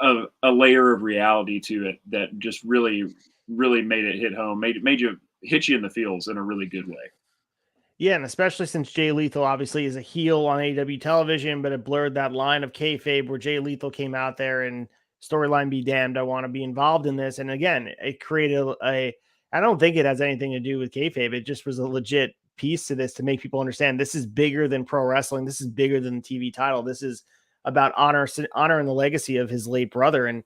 a layer of reality to it that just really made it hit home, made you hit you in the feels in a really good way. Yeah, and especially since Jay Lethal obviously is a heel on AEW television, but it blurred that line of kayfabe where Jay Lethal came out there and storyline be damned, I want to be involved in this. And again, it created I don't think it has anything to do with kayfabe. It just was a legit piece to this to make people understand this is bigger than pro wrestling. This is bigger than the TV title. This is about honor and the legacy of his late brother. And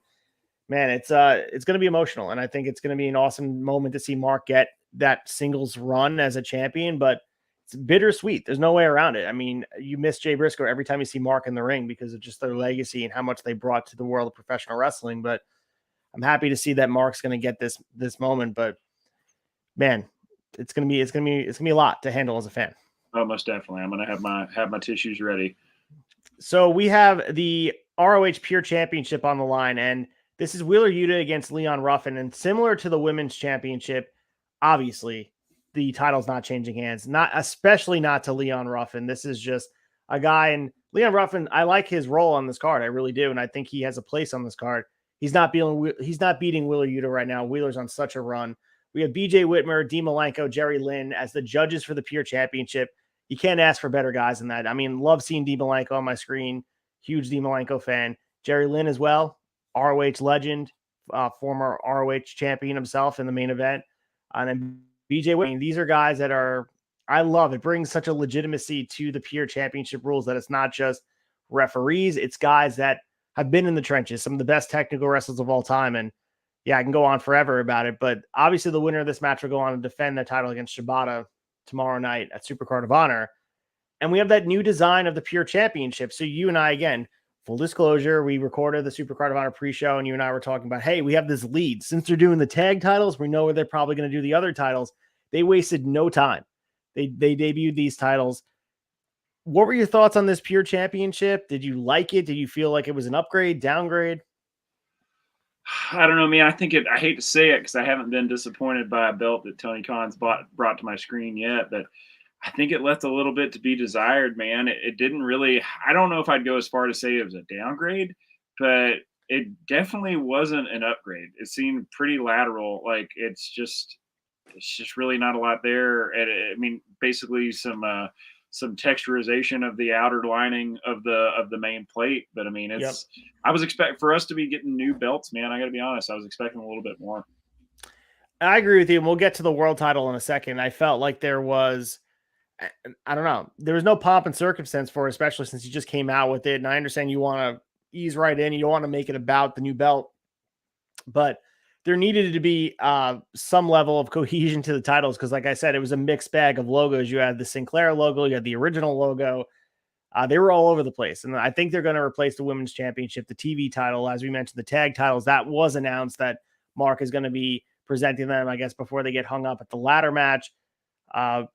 man, it's going to be emotional. And I think it's going to be an awesome moment to see Mark get that singles run as a champion, but it's bittersweet. There's no way around it. I mean, you miss Jay Briscoe every time you see Mark in the ring because of just their legacy and how much they brought to the world of professional wrestling. But I'm happy to see that Mark's going to get this moment. But man, it's gonna be a lot to handle as a fan. Oh, most definitely. I'm gonna have my tissues ready. So we have the ROH Pure Championship on the line, and this is Wheeler Yuta against Leon Ruffin. And similar to the Women's Championship, obviously the title's not changing hands, especially not to Leon Ruffin. This is just a guy, and Leon Ruffin, I like his role on this card. I really do. And I think he has a place on this card. He's not beating Wheeler Yuta right now. Wheeler's on such a run. We have BJ Whitmer, Dean Malenko, Jerry Lynn as the judges for the Pure Championship. You can't ask for better guys than that. I mean, love seeing Dean Malenko on my screen. Huge Dean Malenko fan. Jerry Lynn as well, ROH legend, former ROH champion himself in the main event. And then BJ Whitmer. These are guys that I love. It brings such a legitimacy to the Pure Championship rules that it's not just referees. It's guys that have been in the trenches, some of the best technical wrestlers of all time. And yeah, I can go on forever about it, but obviously the winner of this match will go on to defend the title against Shibata tomorrow night at SuperCard of Honor. And we have that new design of the Pure Championship. So you and I, again, full disclosure, we recorded the SuperCard of Honor pre-show, and you and I were talking about, hey, we have this lead. Since they're doing the tag titles, we know where they're probably going to do the other titles. They wasted no time. They debuted these titles. What were your thoughts on this Pure Championship? Did you like it? Did you feel like it was an upgrade, downgrade? I don't know, man. I hate to say it because I haven't been disappointed by a belt that Tony Khan's brought to my screen yet, but I think it left a little bit to be desired, man. It didn't really, I don't know if I'd go as far to say it was a downgrade, but it definitely wasn't an upgrade. It seemed pretty lateral. Like it's just really not a lot there. And I mean, basically some texturization of the outer lining of the main plate. But I mean, I was expecting for us to be getting new belts, man. I got to be honest. I was expecting a little bit more. I agree with you. And we'll get to the world title in a second. I felt like there was, I don't know, there was no pomp and circumstance for it, especially since you just came out with it. And I understand you want to ease right in. You don't want to make it about the new belt, but there needed to be some level of cohesion to the titles. Because like I said, it was a mixed bag of logos. You had the Sinclair logo, you had the original logo. They were all over the place. And I think they're going to replace the Women's Championship, the TV title, as we mentioned, the tag titles. That was announced that Mark is going to be presenting them, I guess, before they get hung up at the ladder match. I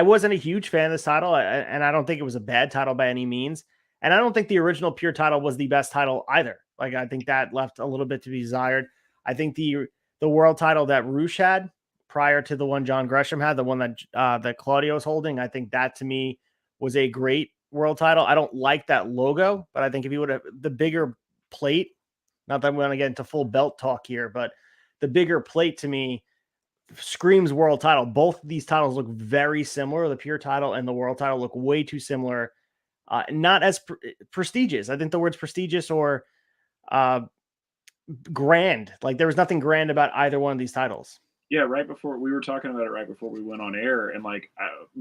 wasn't a huge fan of this title, and I don't think it was a bad title by any means. And I don't think the original Pure title was the best title either. Like, I think that left a little bit to be desired. I think the world title that Roosh had prior to the one John Gresham had, the one that Claudio was holding, I think that to me was a great world title. I don't like that logo, but I think if you would have the bigger plate, not that I'm going to get into full belt talk here, but the bigger plate to me screams world title. Both of these titles look very similar. The Pure title and the world title look way too similar. Not as prestigious. I think the words prestigious or grand, like there was nothing grand about either one of these titles. Yeah, right before we were talking about it right before we went on air, and like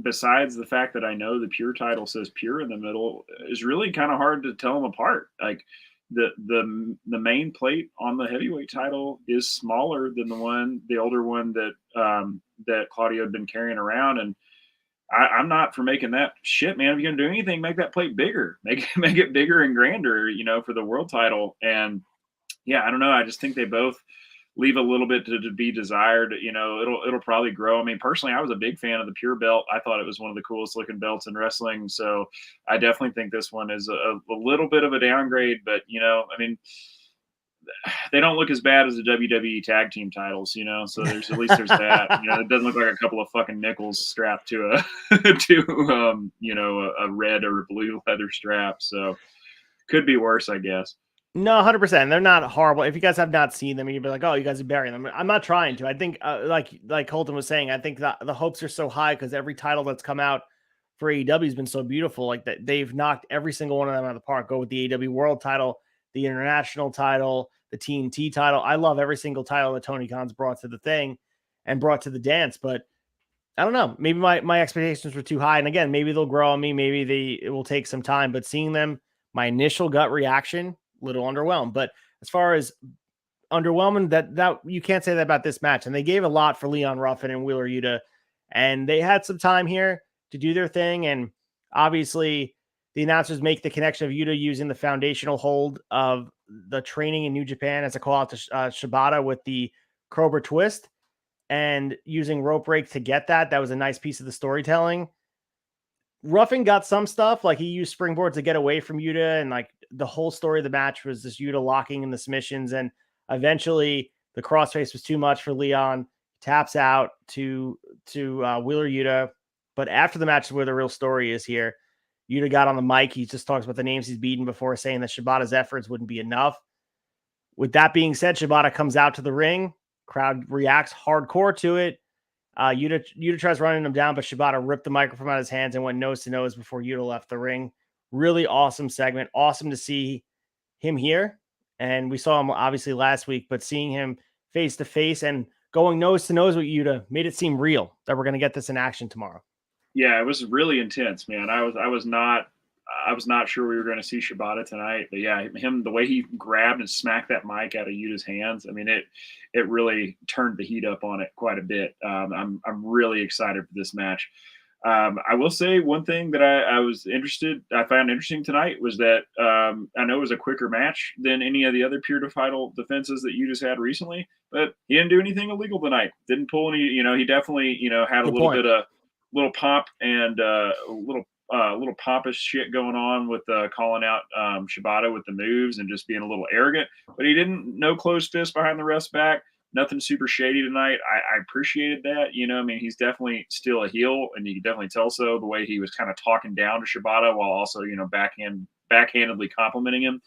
besides the fact that I know the Pure title says Pure in the middle, is really kind of hard to tell them apart. Like the main plate on the heavyweight title is smaller than the older one that Claudio had been carrying around, and I'm not for making that shit, man. If you're gonna do anything, make that plate bigger, make it bigger and grander, for the world title. And yeah, I don't know. I just think they both leave a little bit to be desired. You know, it'll probably grow. I mean, personally, I was a big fan of the pure belt. I thought it was one of the coolest looking belts in wrestling. So I definitely think this one is a little bit of a downgrade, but you know, I mean, they don't look as bad as the WWE tag team titles, you know. So there's at least there's that. You know, it doesn't look like a couple of fucking nickels strapped to a you know, a red or a blue leather strap. So could be worse, I guess. No, 100%. They're not horrible. If you guys have not seen them, you'd be like, "Oh, you guys are burying them." I'm not trying to. I think, like Colton was saying, I think that the hopes are so high because every title that's come out for AEW has been so beautiful. Like that, they've knocked every single one of them out of the park. Go with the AEW World Title, the International Title, the TNT Title. I love every single title that Tony Khan's brought to the thing and brought to the dance. But I don't know. Maybe my expectations were too high. And again, maybe they'll grow on me. Maybe it will take some time. But seeing them, my initial gut reaction, little underwhelmed. But as far as underwhelming, that you can't say that about this match. And they gave a lot for Leon Ruffin and Wheeler Yuta, and they had some time here to do their thing. And obviously, the announcers make the connection of Yuta using the foundational hold of the training in New Japan as a call out to Shibata with the Cobra twist and using rope break to get that. That was a nice piece of the storytelling. Ruffin got some stuff, like he used springboard to get away from Yuta, and like the whole story of the match was this Yuta locking in the submissions, and eventually the crossface was too much for Leon. Taps out to Wheeler Yuta, but after the match is where the real story is here. Yuta got on the mic. He just talks about the names he's beaten before, saying that Shibata's efforts wouldn't be enough. With that being said, Shibata comes out to the ring. Crowd reacts hardcore to it. Yuta tries running him down, but Shibata ripped the microphone out of his hands and went nose to nose before Yuta left the ring. Really awesome segment. Awesome to see him here. And we saw him obviously last week, but seeing him face to face and going nose to nose with Yuta made it seem real that we're going to get this in action tomorrow. Yeah, it was really intense, man. I was not sure we were going to see Shibata tonight, but yeah, him, the way he grabbed and smacked that mic out of Yuta's hands, I mean, it really turned the heat up on it quite a bit. I'm really excited for this match. I will say one thing that I found interesting tonight was that I know it was a quicker match than any of the other pure title defenses that Yuta's had recently, but he didn't do anything illegal tonight. Didn't pull any, you know, he definitely, you know, had a little bit of little pop and a little pompous shit going on with calling out Shibata with the moves and just being a little arrogant, but he didn't, no closed fist behind the ref's back, nothing super shady tonight. I appreciated that. You know, I mean, he's definitely still a heel, and you can definitely tell so the way he was kind of talking down to Shibata while also, you know, backhandedly complimenting him.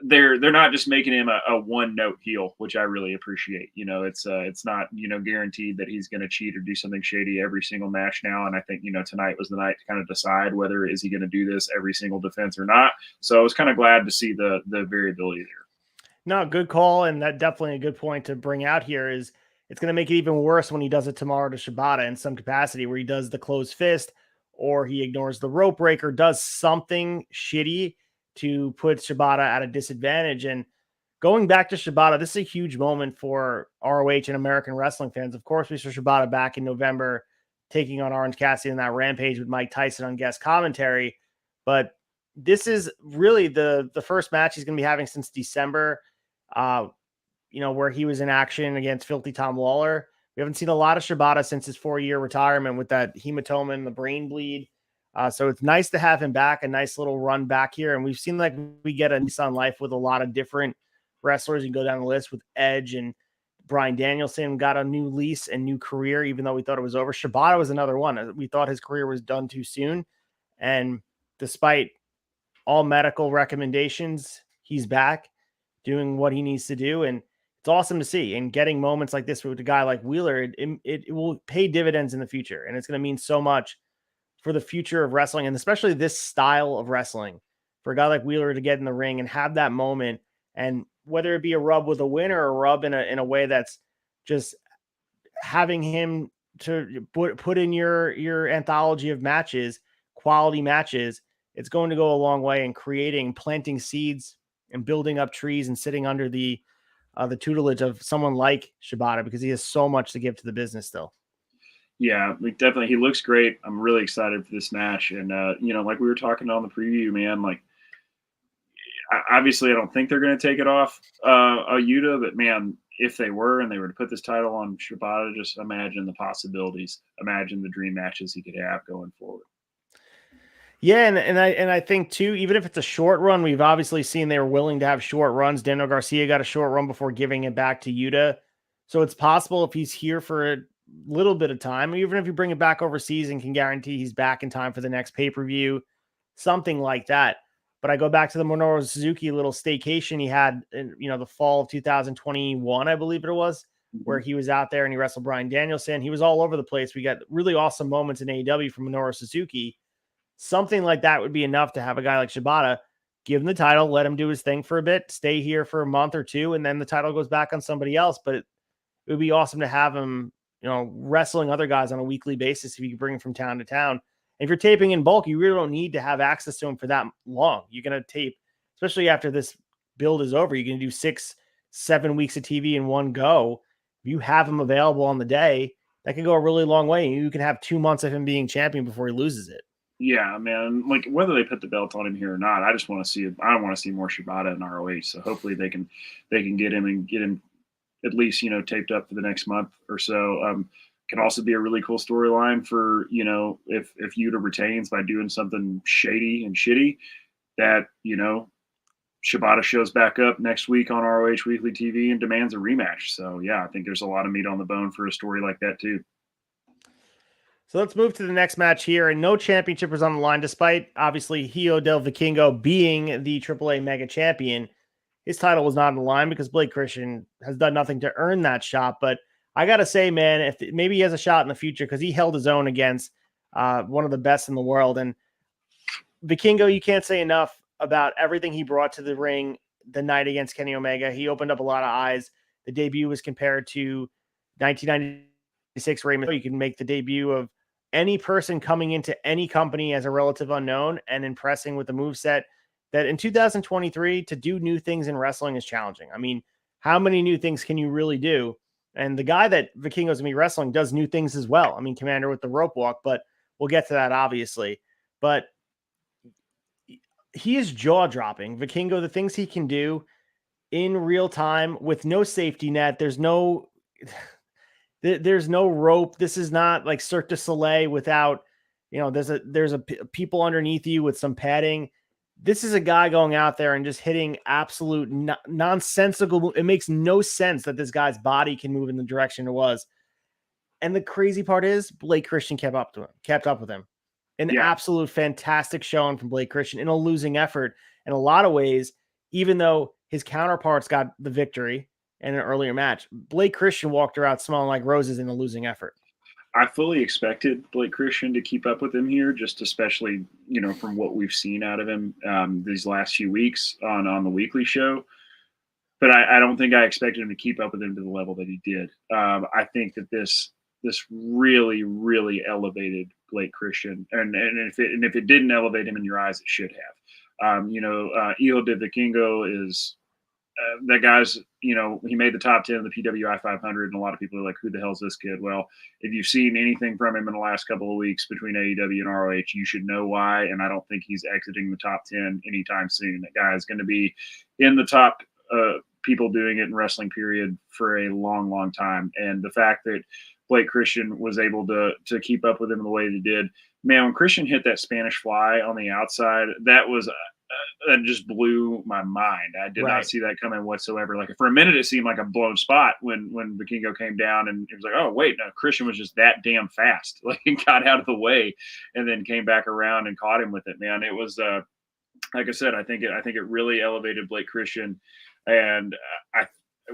They're not just making him a one note heel, which I really appreciate. You know, it's not, you know, guaranteed that he's going to cheat or do something shady every single match now. And I think, you know, tonight was the night to kind of decide whether is he going to do this every single defense or not. So I was kind of glad to see the variability there. No, good call. And that definitely a good point to bring out here is it's going to make it even worse when he does it tomorrow to Shibata in some capacity where he does the closed fist or he ignores the rope break or does something shitty to put Shibata at a disadvantage. And going back to Shibata, this is a huge moment for ROH and American wrestling fans. Of course, we saw Shibata back in November taking on Orange Cassidy in that Rampage with Mike Tyson on guest commentary. But this is really the first match he's going to be having since December, you know, where he was in action against Filthy Tom Lawler. We haven't seen a lot of Shibata since his 4-year retirement with that hematoma and the brain bleed. So it's nice to have him back, a nice little run back here. And we've seen like we get a Nissan Life with a lot of different wrestlers. You can go down the list with Edge and Bryan Danielson got a new lease and new career, even though we thought it was over. Shibata was another one. We thought his career was done too soon. And despite all medical recommendations, he's back doing what he needs to do. And it's awesome to see. And getting moments like this with a guy like Wheeler, it will pay dividends in the future. And it's going to mean so much for the future of wrestling, and especially this style of wrestling, for a guy like Wheeler to get in the ring and have that moment. And whether it be a rub with a win or a rub in a way that's just having him to put in your anthology of matches, quality matches, it's going to go a long way in planting seeds and building up trees and sitting under the tutelage of someone like Shibata, because he has so much to give to the business still. Yeah, like definitely. He looks great. I'm really excited for this match. And, you know, like we were talking on the preview, man, like Obviously, I don't think they're going to take it off Yuta, but man, if they were and they were to put this title on Shibata, just imagine the possibilities. Imagine the dream matches he could have going forward. Yeah, and I think too, even if it's a short run, we've obviously seen they were willing to have short runs. Daniel Garcia got a short run before giving it back to Yuta. So it's possible if he's here for a little bit of time, even if you bring it back overseas and can guarantee he's back in time for the next pay-per-view, something like that. But I go back to the Minoru Suzuki little staycation he had in, the fall of 2021, I believe it was, where he was out there and he wrestled Bryan Danielson. He was all over the place. We got really awesome moments in AEW from Minoru Suzuki. Something like that would be enough to have a guy like Shibata give him the title, let him do his thing for a bit, stay here for a month or two, and then the title goes back on somebody else. But it would be awesome to have him, wrestling other guys on a weekly basis if you could bring him from town to town. And if you're taping in bulk, you really don't need to have access to him for that long. You're going to tape, especially after this build is over, you're going to do 6-7 weeks of TV in one go. If you have him available on the day, that could go a really long way. You can have 2 months of him being champion before he loses it. Yeah, man. Like whether they put the belt on him here or not, I just want to see it. I want to see more Shibata in ROH. So hopefully they can get him at least taped up for the next month or so. Can also be a really cool storyline for if Yuta retains by doing something shady and shitty, that Shibata shows back up next week on ROH Weekly TV and demands a rematch. So yeah, I think there's a lot of meat on the bone for a story like that too. So let's move to the next match here. And no championship was on the line, despite obviously Hijo del Vikingo being the AAA Mega Champion. His title was not on the line because Blake Christian has done nothing to earn that shot. But I got to say, man, if maybe he has a shot in the future because he held his own against one of the best in the world. And Vikingo, you can't say enough about everything he brought to the ring the night against Kenny Omega. He opened up a lot of eyes. The debut was compared to 1996 Raymond. You can make the debut of any person coming into any company as a relative unknown and impressing with the moveset that in 2023 to do new things in wrestling is challenging. I mean, how many new things can you really do? And the guy that Vikingo's going to be wrestling does new things as well. I mean, Komander with the rope walk, but we'll get to that obviously. But he is jaw-dropping. Vikingo, the things he can do in real time with no safety net. There's no rope. This is not like Cirque du Soleil without, there's a people underneath you with some padding. This is a guy going out there and just hitting absolute nonsensical. It makes no sense that this guy's body can move in the direction it was. And the crazy part is Blake Christian kept up with him. An absolute fantastic showing from Blake Christian in a losing effort in a lot of ways, even though his counterparts got the victory in an earlier match. Blake Christian walked her out smelling like roses in a losing effort. I fully expected Blake Christian to keep up with him here, just especially, from what we've seen out of him these last few weeks on the weekly show. But I don't think I expected him to keep up with him to the level that he did. I think that this really, really elevated Blake Christian. And if it didn't elevate him in your eyes, it should have. Hijo de Vikingo is that guy's, he made the top 10 of the PWI 500, and a lot of people are like, who the hell's this kid? Well, if you've seen anything from him in the last couple of weeks between AEW and ROH, you should know why. And I don't think he's exiting the top 10 anytime soon. That guy is going to be in the top people doing it in wrestling period for a long, long time. And the fact that Blake Christian was able to keep up with him the way he did, man, when Christian hit that Spanish fly on the outside, that just blew my mind. I did not see that coming whatsoever. Like for a minute, it seemed like a blown spot when Vikingo came down, and it was like, oh wait, no, Christian was just that damn fast. Like he got out of the way and then came back around and caught him with it. Man, it was like I said, I think it really elevated Blake Christian, and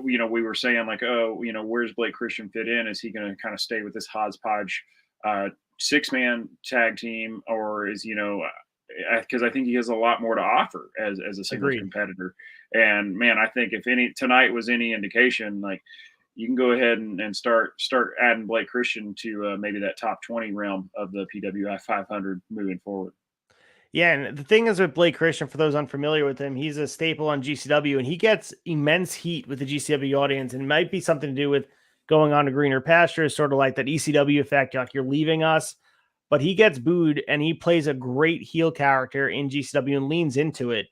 we were saying like, oh, where's Blake Christian fit in? Is he going to kind of stay with this hodgepodge 6-man tag team, or is because I think he has a lot more to offer as a single competitor. And man, I think if tonight was any indication, like you can go ahead and start adding Blake Christian to maybe that top 20 realm of the PWI 500 moving forward. Yeah, and the thing is with Blake Christian, for those unfamiliar with him, he's a staple on GCW, and he gets immense heat with the GCW audience, and it might be something to do with going on to greener pastures, sort of like that ECW effect, like you're leaving us. But he gets booed, and he plays a great heel character in GCW and leans into it.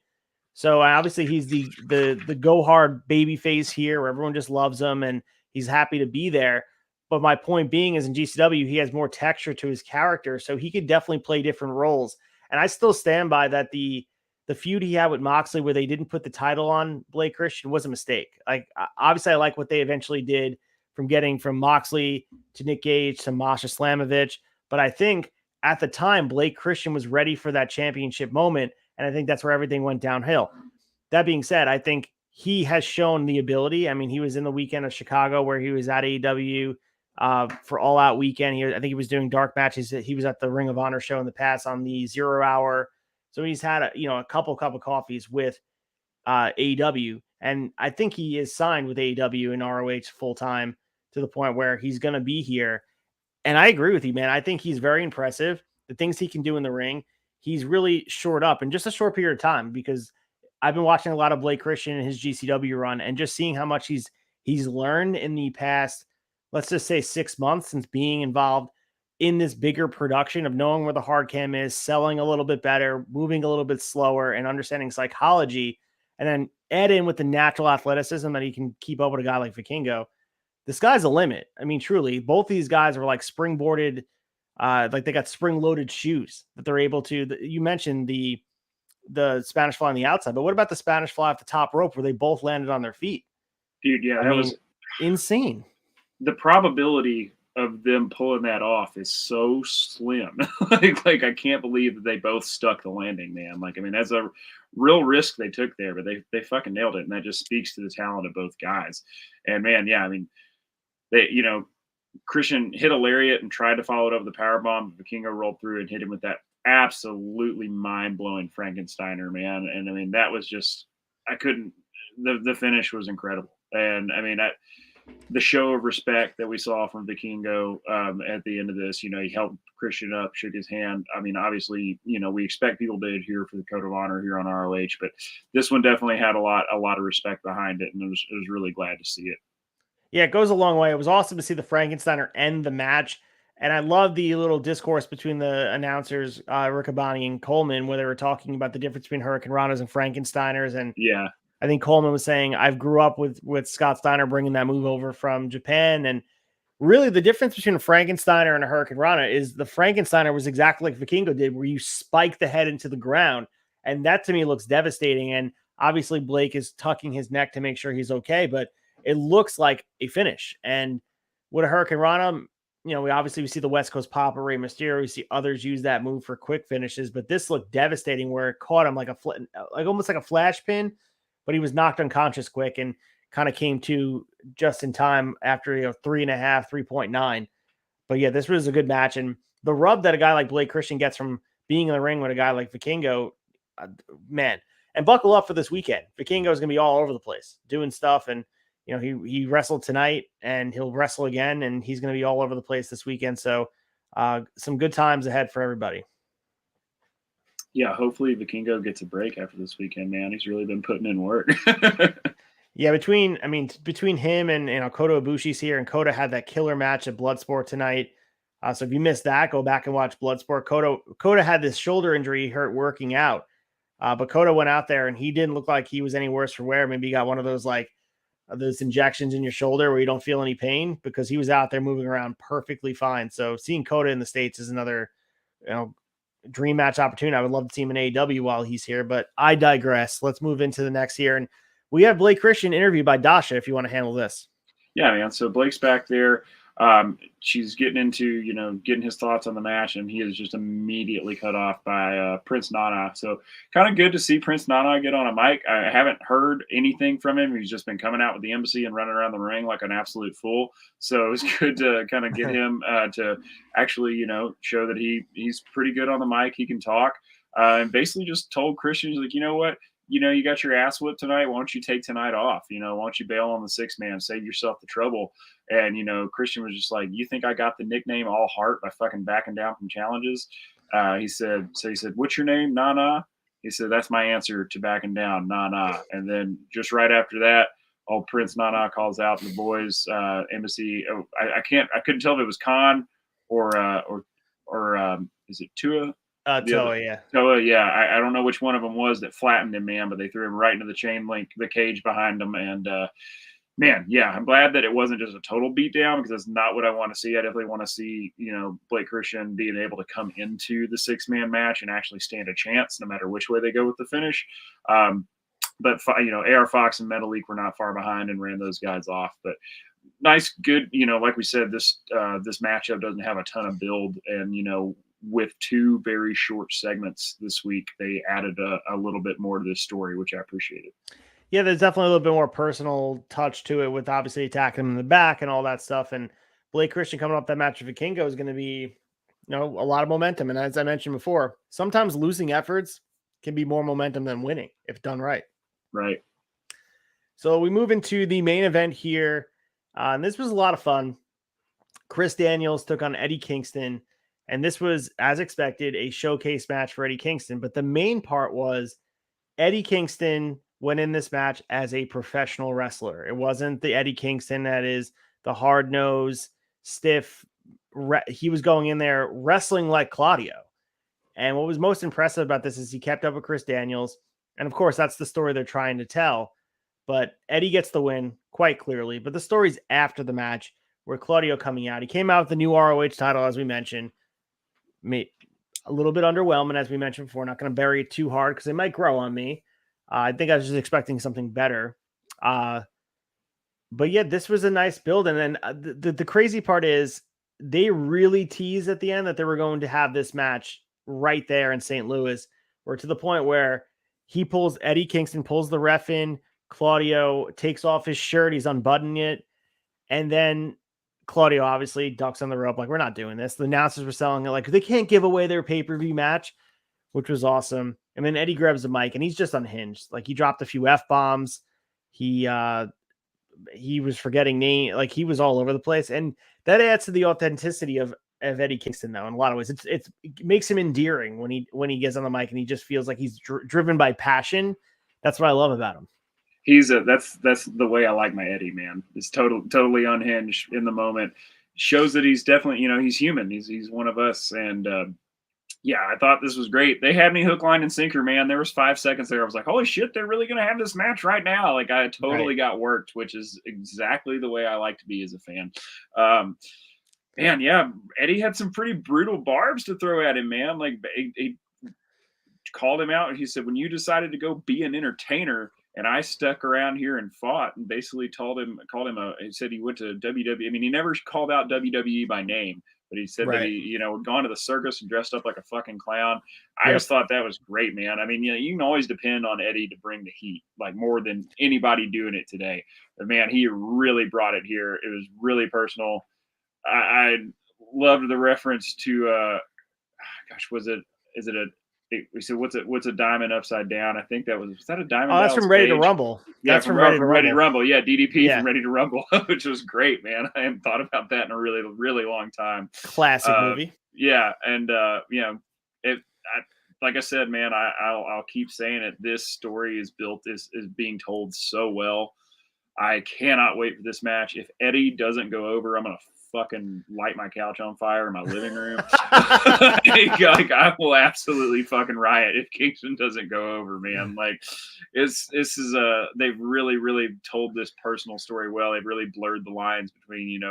So obviously he's the go hard baby face here where everyone just loves him and he's happy to be there. But my point being is in GCW, he has more texture to his character, so he could definitely play different roles. And I still stand by that the feud he had with Moxley where they didn't put the title on Blake Christian was a mistake. Like obviously I like what they eventually did from getting from Moxley to Nick Gage to Masha Slamovich. But I think at the time, Blake Christian was ready for that championship moment. And I think that's where everything went downhill. That being said, I think he has shown the ability. I mean, he was in the weekend of Chicago where he was at AEW for All Out weekend. I think he was doing dark matches. He was at the Ring of Honor show in the past on the 0 Hour. So he's had a couple cup of coffees with AEW. And I think he is signed with AEW and ROH full time to the point where he's going to be here. And I agree with you, man. I think he's very impressive. The things he can do in the ring, he's really shored up in just a short period of time because I've been watching a lot of Blake Christian and his GCW run and just seeing how much he's learned in the past, let's just say 6 months since being involved in this bigger production of knowing where the hard cam is, selling a little bit better, moving a little bit slower, and understanding psychology, and then add in with the natural athleticism that he can keep up with a guy like Vikingo. The sky's the limit. I mean, truly, both these guys are like springboarded, like they got spring-loaded shoes that they're able to. You mentioned the Spanish fly on the outside, but what about the Spanish fly off the top rope where they both landed on their feet? Dude, yeah, that was insane. The probability of them pulling that off is so slim. like I can't believe that they both stuck the landing, man. Like, I mean, that's a real risk they took there, but they fucking nailed it. And that just speaks to the talent of both guys. And man, yeah, I mean, Christian hit a lariat and tried to follow it up with the powerbomb. Vikingo rolled through and hit him with that absolutely mind-blowing Frankensteiner, man. And I mean, that was just, the finish was incredible. And I mean, the show of respect that we saw from Vikingo at the end of this, he helped Christian up, shook his hand. I mean, obviously, we expect people to adhere for the code of honor here on ROH, but this one definitely had a lot of respect behind it. And it was really glad to see it. Yeah, it goes a long way. It was awesome to see the Frankensteiner end the match. And I love the little discourse between the announcers, Riccaboni and Coleman, where they were talking about the difference between Hurricane Ranas and Frankensteiners. And yeah, I think Coleman was saying, I've grew up with Scott Steiner bringing that move over from Japan. And really the difference between a Frankensteiner and a Hurricane Rana is the Frankensteiner was exactly like Vikingo did, where you spike the head into the ground. And that to me looks devastating. And obviously Blake is tucking his neck to make sure he's okay, but it looks like a finish. And with a Hurricane Rana, we see the West Coast Pop, Rey Mysterio. We see others use that move for quick finishes, but this looked devastating where it caught him like almost like a flash pin, but he was knocked unconscious quick and kind of came to just in time after 3.5, 3.9. But yeah, this was a good match. And the rub that a guy like Blake Christian gets from being in the ring with a guy like Vikingo, man, and buckle up for this weekend. Vikingo is going to be all over the place doing stuff. And, he wrestled tonight and he'll wrestle again, and he's going to be all over the place this weekend. So some good times ahead for everybody. Yeah, hopefully Vikingo gets a break after this weekend, man. He's really been putting in work. Yeah, between him and Kota Ibushi's here, and Kota had that killer match at Bloodsport tonight. So if you missed that, go back and watch Bloodsport. Kota had this shoulder injury he hurt working out, but Kota went out there and he didn't look like he was any worse for wear. Maybe he got one of those those injections in your shoulder where you don't feel any pain, because he was out there moving around perfectly fine. So seeing Kota in the States is another dream match opportunity. I would love to see him in AEW while he's here, but I digress. Let's move into the next here. And we have Blake Christian interviewed by Dasha, if you want to handle this. Yeah, man. So Blake's back there. She's getting into, getting his thoughts on the match, and he is just immediately cut off by Prince Nana. So kind of good to see Prince Nana get on a mic. I haven't heard anything from him. He's just been coming out with the embassy and running around the ring like an absolute fool. So it was good to kind of get him to actually, show that he's pretty good on the mic. He can talk, and basically just told Christian, he's like, you know what? You got your ass whipped tonight. Why don't you take tonight off? Why don't you bail on the 6-man, save yourself the trouble? And, Christian was just like, you think I got the nickname All Heart by fucking backing down from challenges? He said, what's your name? Nana. He said, that's my answer to backing down, Nana. And then just right after that, old Prince Nana calls out the boys embassy. Oh, I couldn't tell if it was Khan or is it Tua? Toa, yeah. Toa, yeah. I don't know which one of them was that flattened him, man, but they threw him right into the chain link, the cage behind him. And, man, yeah, I'm glad that it wasn't just a total beatdown because that's not what I want to see. I definitely want to see, Blake Christian being able to come into the 6-man match and actually stand a chance no matter which way they go with the finish. But, AR Fox and Metalik were not far behind and ran those guys off. But nice, good, like we said, this matchup doesn't have a ton of build. And, with 2 very short segments this week, they added a little bit more to this story, which I appreciated. Yeah, there's definitely a little bit more personal touch to it with obviously attacking him in the back and all that stuff. And Blake Christian coming off that match with Vikingo is going to be, a lot of momentum. And as I mentioned before, sometimes losing efforts can be more momentum than winning if done right. Right. So we move into the main event here. And this was a lot of fun. Chris Daniels took on Eddie Kingston. And this was, as expected, a showcase match for Eddie Kingston. But the main part was Eddie Kingston went in this match as a professional wrestler. It wasn't the Eddie Kingston that is the hard-nosed, stiff. He was going in there wrestling like Claudio. And what was most impressive about this is he kept up with Chris Daniels. And of course, that's the story they're trying to tell. But Eddie gets the win quite clearly. But the story's after the match where Claudio coming out. He came out with the new ROH title, as we mentioned. A little bit underwhelming, as we mentioned before. Not going to bury it too hard because it might grow on me. I think I was just expecting something better. But yeah, this was a nice build. And then the crazy part is they really teased at the end that they were going to have this match right there in St. Louis, or to the point where Eddie Kingston pulls the ref in, Claudio takes off his shirt, he's unbuttoning it. And then Claudio obviously ducks on the rope. Like, we're not doing this. The announcers were selling it like they can't give away their pay-per-view match, which was awesome. And then Eddie grabs the mic and he's just unhinged. Like, he dropped a few F-bombs. He was forgetting name. Like, he was all over the place. And that adds to the authenticity of Eddie Kingston, though, in a lot of ways. It makes him endearing when he gets on the mic and he just feels like he's driven by passion. That's what I love about him. That's the way I like my Eddie, man. It's totally unhinged in the moment. Shows that he's definitely, he's human. He's one of us. And, yeah, I thought this was great. They had me hook, line, and sinker, man. There was 5 seconds there. I was like, holy shit, they're really going to have this match right now. Like, I totally got worked, which is exactly the way I like to be as a fan. Man, yeah, Eddie had some pretty brutal barbs to throw at him, man. Like, he called him out. And he said, when you decided to go be an entertainer, and I stuck around here and fought, and basically he said he went to WWE. I mean, he never called out WWE by name, but he said that he, had gone to the circus and dressed up like a fucking clown. I just thought that was great, man. I mean, you can always depend on Eddie to bring the heat, like more than anybody doing it today. But man, he really brought it here. It was really personal. I loved the reference to, we said, what's a diamond upside down? I think was that a diamond? Oh, that's from Ready to Rumble. Yeah, that's from Ready to Rumble. Yeah, DDP from Ready to Rumble, which was great, man. I hadn't thought about that in a really, really long time. Classic movie. Yeah, and like I said, man, I'll keep saying it. This story is being told so well. I cannot wait for this match. If Eddie doesn't go over, I'm gonna fucking light my couch on fire in my living room. Like, I will absolutely fucking riot if Kingston doesn't go over, man. Like, they've really, really told this personal story well. They've really blurred the lines between,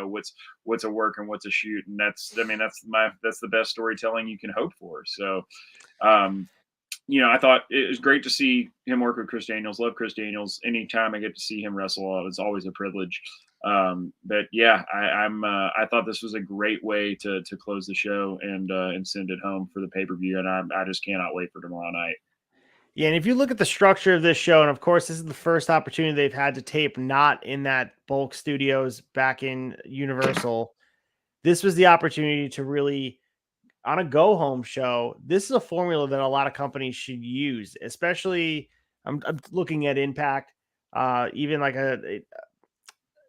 what's a work and what's a shoot. And that's the best storytelling you can hope for. So, I thought it was great to see him work with Chris Daniels. Love Chris Daniels. Anytime I get to see him wrestle, it's always a privilege. But yeah, I thought this was a great way to close the show and send it home for the pay-per-view. And I just cannot wait for tomorrow night. Yeah. And if you look at the structure of this show, and of course, this is the first opportunity they've had to tape not in that bulk studios back in Universal. This was the opportunity to really, on a go home show, this is a formula that a lot of companies should use, especially I'm looking at Impact, even like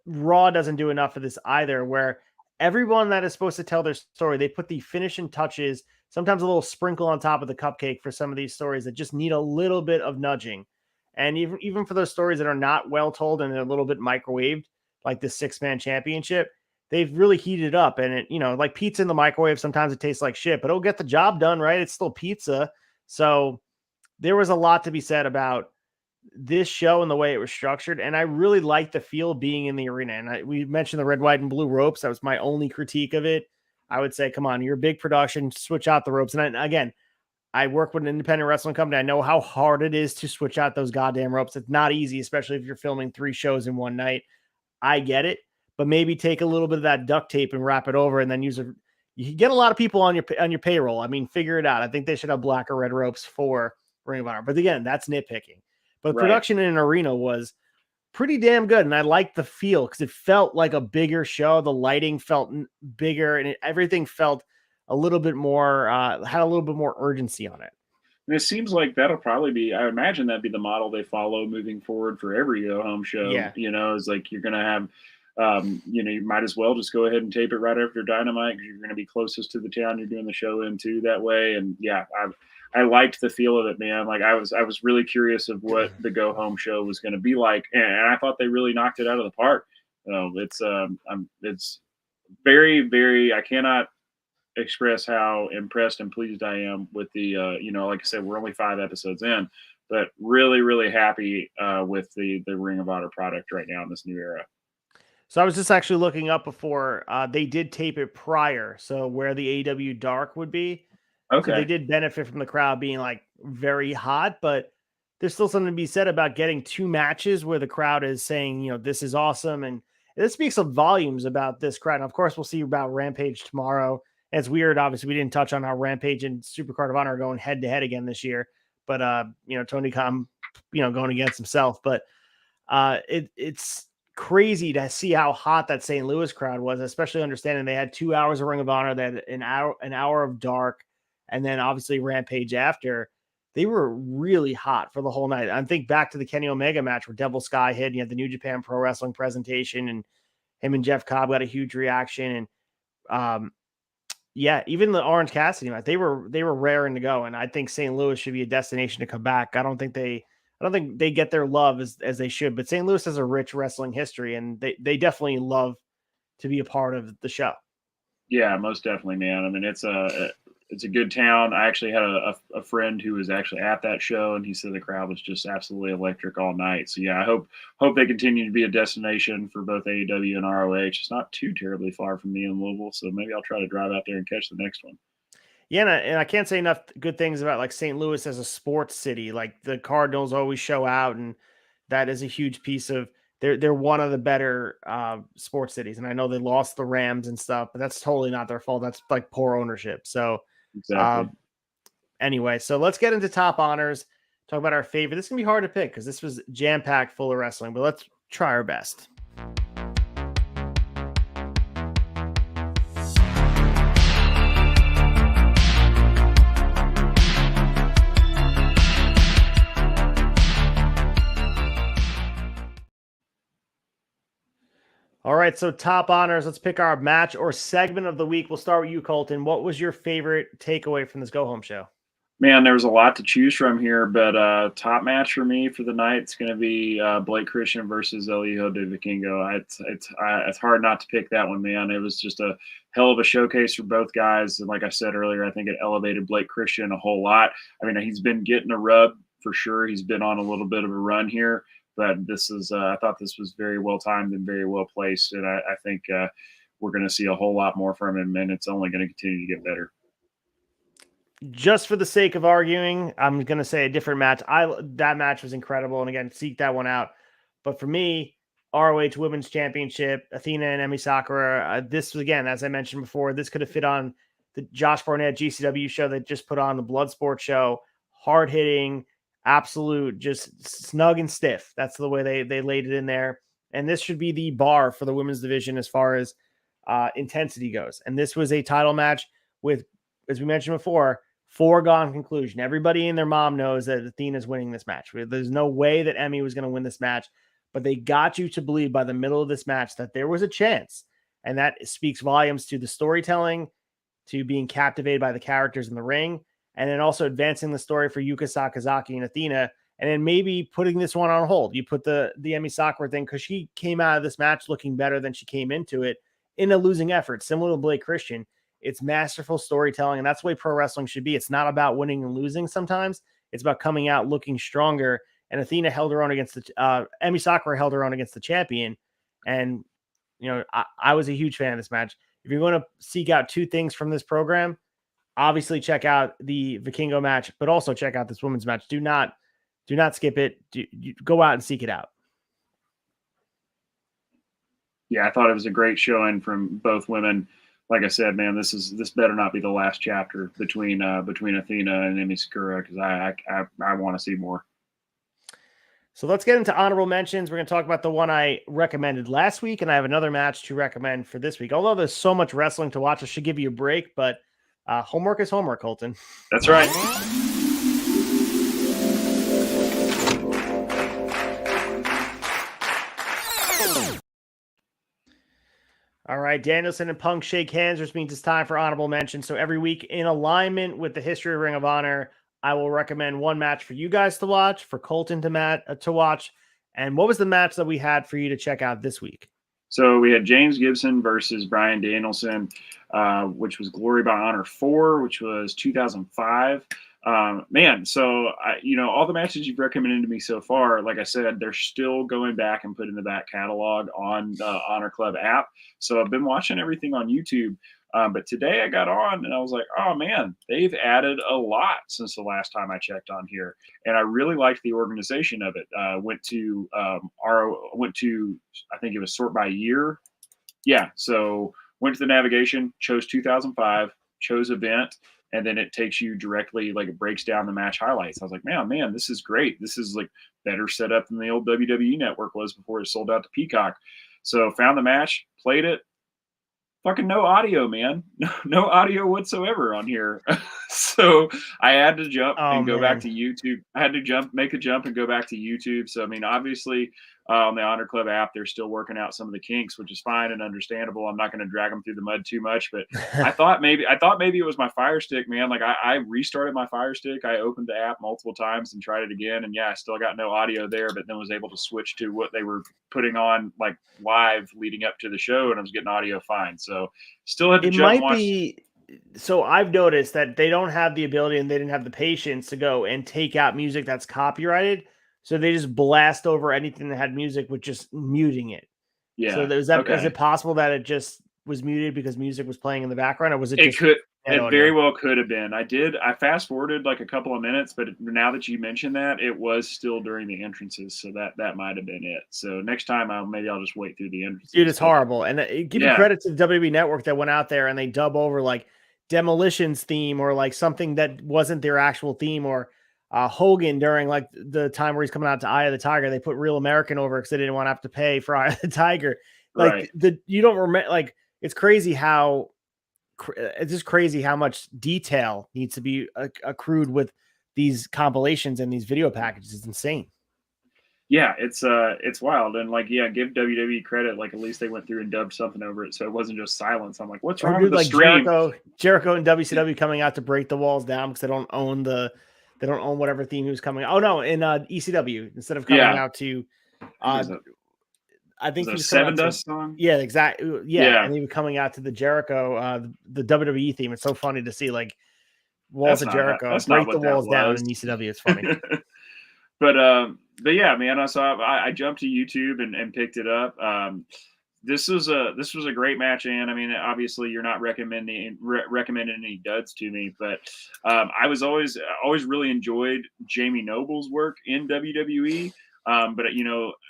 Raw doesn't do enough of this either, where everyone that is supposed to tell their story, they put the finishing touches, sometimes a little sprinkle on top of the cupcake for some of these stories that just need a little bit of nudging. And even for those stories that are not well told and they're a little bit microwaved, like the 6-man championship, they've really heated up, and it, like pizza in the microwave, sometimes it tastes like shit, but it'll get the job done, right? It's still pizza. So there was a lot to be said about this show and the way it was structured. And I really liked the feel being in the arena. And we mentioned the red, white, and blue ropes. That was my only critique of it. I would say, come on, you're a big production, switch out the ropes. And again, I work with an independent wrestling company. I know how hard it is to switch out those goddamn ropes. It's not easy, especially if you're filming 3 shows in one night. I get it, but maybe take a little bit of that duct tape and wrap it over, and then use a. You get a lot of people on your payroll. I mean, figure it out. I think they should have black or red ropes for Ring of Honor. But again, that's nitpicking. But production in an arena was pretty damn good, and I liked the feel because it felt like a bigger show. The lighting felt bigger, and everything felt a little bit more, had a little bit more urgency on it. And it seems like that'll probably be, I imagine that'd be the model they follow moving forward for every go-home show. Yeah. Is like you're going to have, you might as well just go ahead and tape it right after Dynamite because you're going to be closest to the town you're doing the show in too that way. And yeah, I liked the feel of it, man. Like I was really curious of what the go-home show was going to be like, and I thought they really knocked it out of the park. It's very, very. I cannot express how impressed and pleased I am with the like I said, we're only 5 episodes in, but really, really happy with the Ring of Honor product right now in this new era. So I was just actually looking up before they did tape it prior, so where the AEW Dark would be. Okay. So they did benefit from the crowd being like very hot, but there's still something to be said about getting 2 matches where the crowd is saying, this is awesome. And this speaks of volumes about this crowd. And of course, we'll see about Rampage tomorrow. And it's weird. Obviously, we didn't touch on how Rampage and SuperCard of Honor are going head to head again this year. But, Tony Khan, going against himself. But it's crazy to see how hot that St. Louis crowd was, especially understanding they had 2 hours of Ring of Honor, they had an hour of Dark, and then obviously Rampage after. They were really hot for the whole night. I think back to the Kenny Omega match where Devil Sky hit, and you had the New Japan Pro Wrestling presentation, and him and Jeff Cobb got a huge reaction. And even the Orange Cassidy match, they were raring to go. And I think St. Louis should be a destination to come back. I don't think they get their love as they should, but St. Louis has a rich wrestling history, and they definitely love to be a part of the show. Yeah, most definitely, man. I mean, it's a good town. I actually had a friend who was actually at that show, and he said the crowd was just absolutely electric all night. So yeah, I hope they continue to be a destination for both AEW and ROH. It's not too terribly far from me in Louisville, so maybe I'll try to drive out there and catch the next one. Yeah, and I can't say enough good things about like St. Louis as a sports city. Like the Cardinals always show out, and that is a huge piece of. They're one of the better sports cities, and I know they lost the Rams and stuff, but that's totally not their fault. That's like poor ownership. So. Exactly. Anyway, so let's get into top honors. Talk about our favorite. This is gonna be hard to pick because this was jam-packed full of wrestling, but let's try our best. All right, so top honors. Let's pick our match or segment of the week. We'll start with you, Colton. What was your favorite takeaway from this go-home show? Man, there was a lot to choose from here, but top match for me for the night is going to be Blake Christian versus El Hijo de Vikingo. It's hard not to pick that one, man. It was just a hell of a showcase for both guys, and like I said earlier, I think it elevated Blake Christian a whole lot. I mean, he's been getting a rub for sure. He's been on a little bit of a run here. But this is, I thought this was very well timed and very well placed, and I think we're going to see a whole lot more from him, and it's only going to continue to get better. Just for the sake of arguing, I'm going to say a different match. That match was incredible, and again, seek that one out. But for me, ROH Women's Championship, Athena and Emi Sakura. This was, again, as I mentioned before, this could have fit on the Josh Barnett GCW show that just put on the Bloodsport show. Hard hitting. Absolute, just snug and stiff. That's the way they laid it in there. And this should be the bar for the women's division as far as intensity goes. And this was a title match with, as we mentioned before, foregone conclusion. Everybody and their mom knows that Athena's winning this match. There's no way that Emi was going to win this match, but they got you to believe by the middle of this match that there was a chance. And that speaks volumes to the storytelling, to being captivated by the characters in the ring, and then also advancing the story for Yuka, Sakazaki, and Athena, and then maybe putting this one on hold. You put the Emi Sakura thing because she came out of this match looking better than she came into it in a losing effort, similar to Blake Christian. It's masterful storytelling, and that's the way pro wrestling should be. It's not about winning and losing sometimes. It's about coming out looking stronger. And Athena held her own against the Emi Sakura held her own against the champion. And, you know, I was a huge fan of this match. If you're going to seek out two things from this program, obviously check out the Vikingo match, but also check out this women's match. Do not skip it. Go out and seek it out. Yeah, I thought it was a great showing from both women. Like I said, man, this better not be the last chapter between Athena and Emi Sakura, because I want to see more. So let's get into honorable mentions. We're going to talk about the one I recommended last week, and I have another match to recommend for this week. Although there's so much wrestling to watch, I should give you a break, but homework is homework, Colton. That's right. All right, Danielson and Punk shake hands, which means it's time for honorable mention. So every week, in alignment with the history of Ring of Honor, I will recommend one match for you guys to watch, for Colton to watch. And what was the match that we had for you to check out this week? So we had James Gibson versus Bryan Danielson, which was Glory by Honor 4, which was 2005. Man, so all the matches you've recommended to me so far, like I said, they're still going back and put in the back catalog on the Honor Club app. So I've been watching everything on YouTube. But today I got on and I was like, oh man, they've added a lot since the last time I checked on here. And I really liked the organization of it. Went to I think it was sort by year. Yeah. So went to the navigation, chose 2005, chose event, and then it takes you directly, like it breaks down the match highlights. I was like, man, this is great. This is like better set up than the old WWE network was before it sold out to Peacock. So found the match, played it. Fucking no audio, man. No audio whatsoever on here. So I had to jump and go back to YouTube. I had to make a jump and go back to YouTube. So, I mean, obviously on the Honor Club app, they're still working out some of the kinks, which is fine and understandable. I'm not going to drag them through the mud too much, but I thought maybe it was my Fire Stick, man. Like I restarted my Fire Stick. I opened the app multiple times and tried it again. And yeah, I still got no audio there, but then was able to switch to what they were putting on like live leading up to the show, and I was getting audio fine. So still had to jump and watch. So I've noticed that they don't have the ability and they didn't have the patience to go and take out music that's copyrighted. So they just blast over anything that had music with just muting it. Yeah. So is it possible that it just was muted because music was playing in the background, or was it? It very well could have been. I fast forwarded like a couple of minutes, but now that you mentioned that, it was still during the entrances, so that might have been it. So next time, I'll just wait through the entrances. Dude, it's horrible. And give you credit to the WWE Network that went out there and they dub over like Demolition's theme or like something that wasn't their actual theme, or Hogan during like the time where he's coming out to Eye of the Tiger. They put Real American over because they didn't want to have to pay for Eye of the Tiger. Like you don't remember. Like it's crazy how. It's just crazy how much detail needs to be accrued with these compilations and these video packages. It's insane. Yeah, it's wild. And like, yeah, give WWE credit. Like at least they went through and dubbed something over it. So it wasn't just silence. I'm like, what's wrong with the stream? Jericho and WCW coming out to break the walls down because they don't own whatever theme he was coming. Oh no, in ECW instead of coming out to I think he was Seven Dust song. Yeah, exactly. Yeah, and he was coming out to the Jericho, the WWE theme. It's so funny to see like walls of Jericho break the walls down in ECW. It's funny. but yeah, man. So I jumped to YouTube and picked it up. This was a great match, and I mean, obviously, you're not recommending any duds to me, but I was always really enjoyed Jamie Noble's work in WWE. But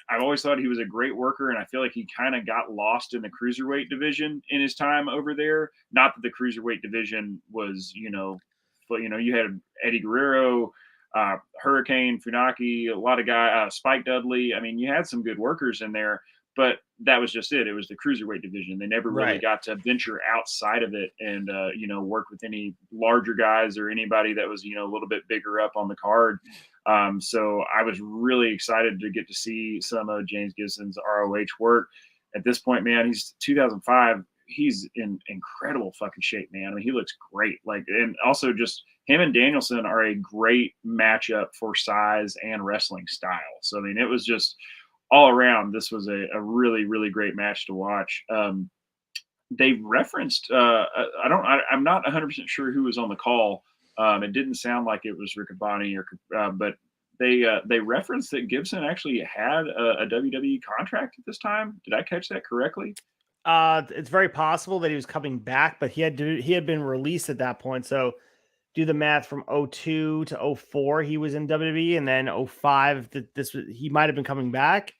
I've always thought he was a great worker, and I feel like he kind of got lost in the cruiserweight division in his time over there. Not that the cruiserweight division was, but you had Eddie Guerrero, Hurricane Funaki, a lot of guys, Spike Dudley. I mean, you had some good workers in there, but that was just it. It was the cruiserweight division. They never really got to venture outside of it and, work with any larger guys or anybody that was, a little bit bigger up on the card. So I was really excited to get to see some of James Gibson's ROH work. At this point, man, he's 2005. He's in incredible fucking shape, man. I mean, he looks great. Like, and also just him and Danielson are a great matchup for size and wrestling style. So, I mean, it was just all around. This was a really, really great match to watch. they referenced, I'm not 100% sure who was on the call. It didn't sound like it was Riccaboni but they referenced that Gibson actually had a WWE contract at this time. Did I catch that correctly? It's very possible that he was coming back, but he had been released at that point. So do the math from 02 to 04, he was in WWE, and then 05, he might have been coming back.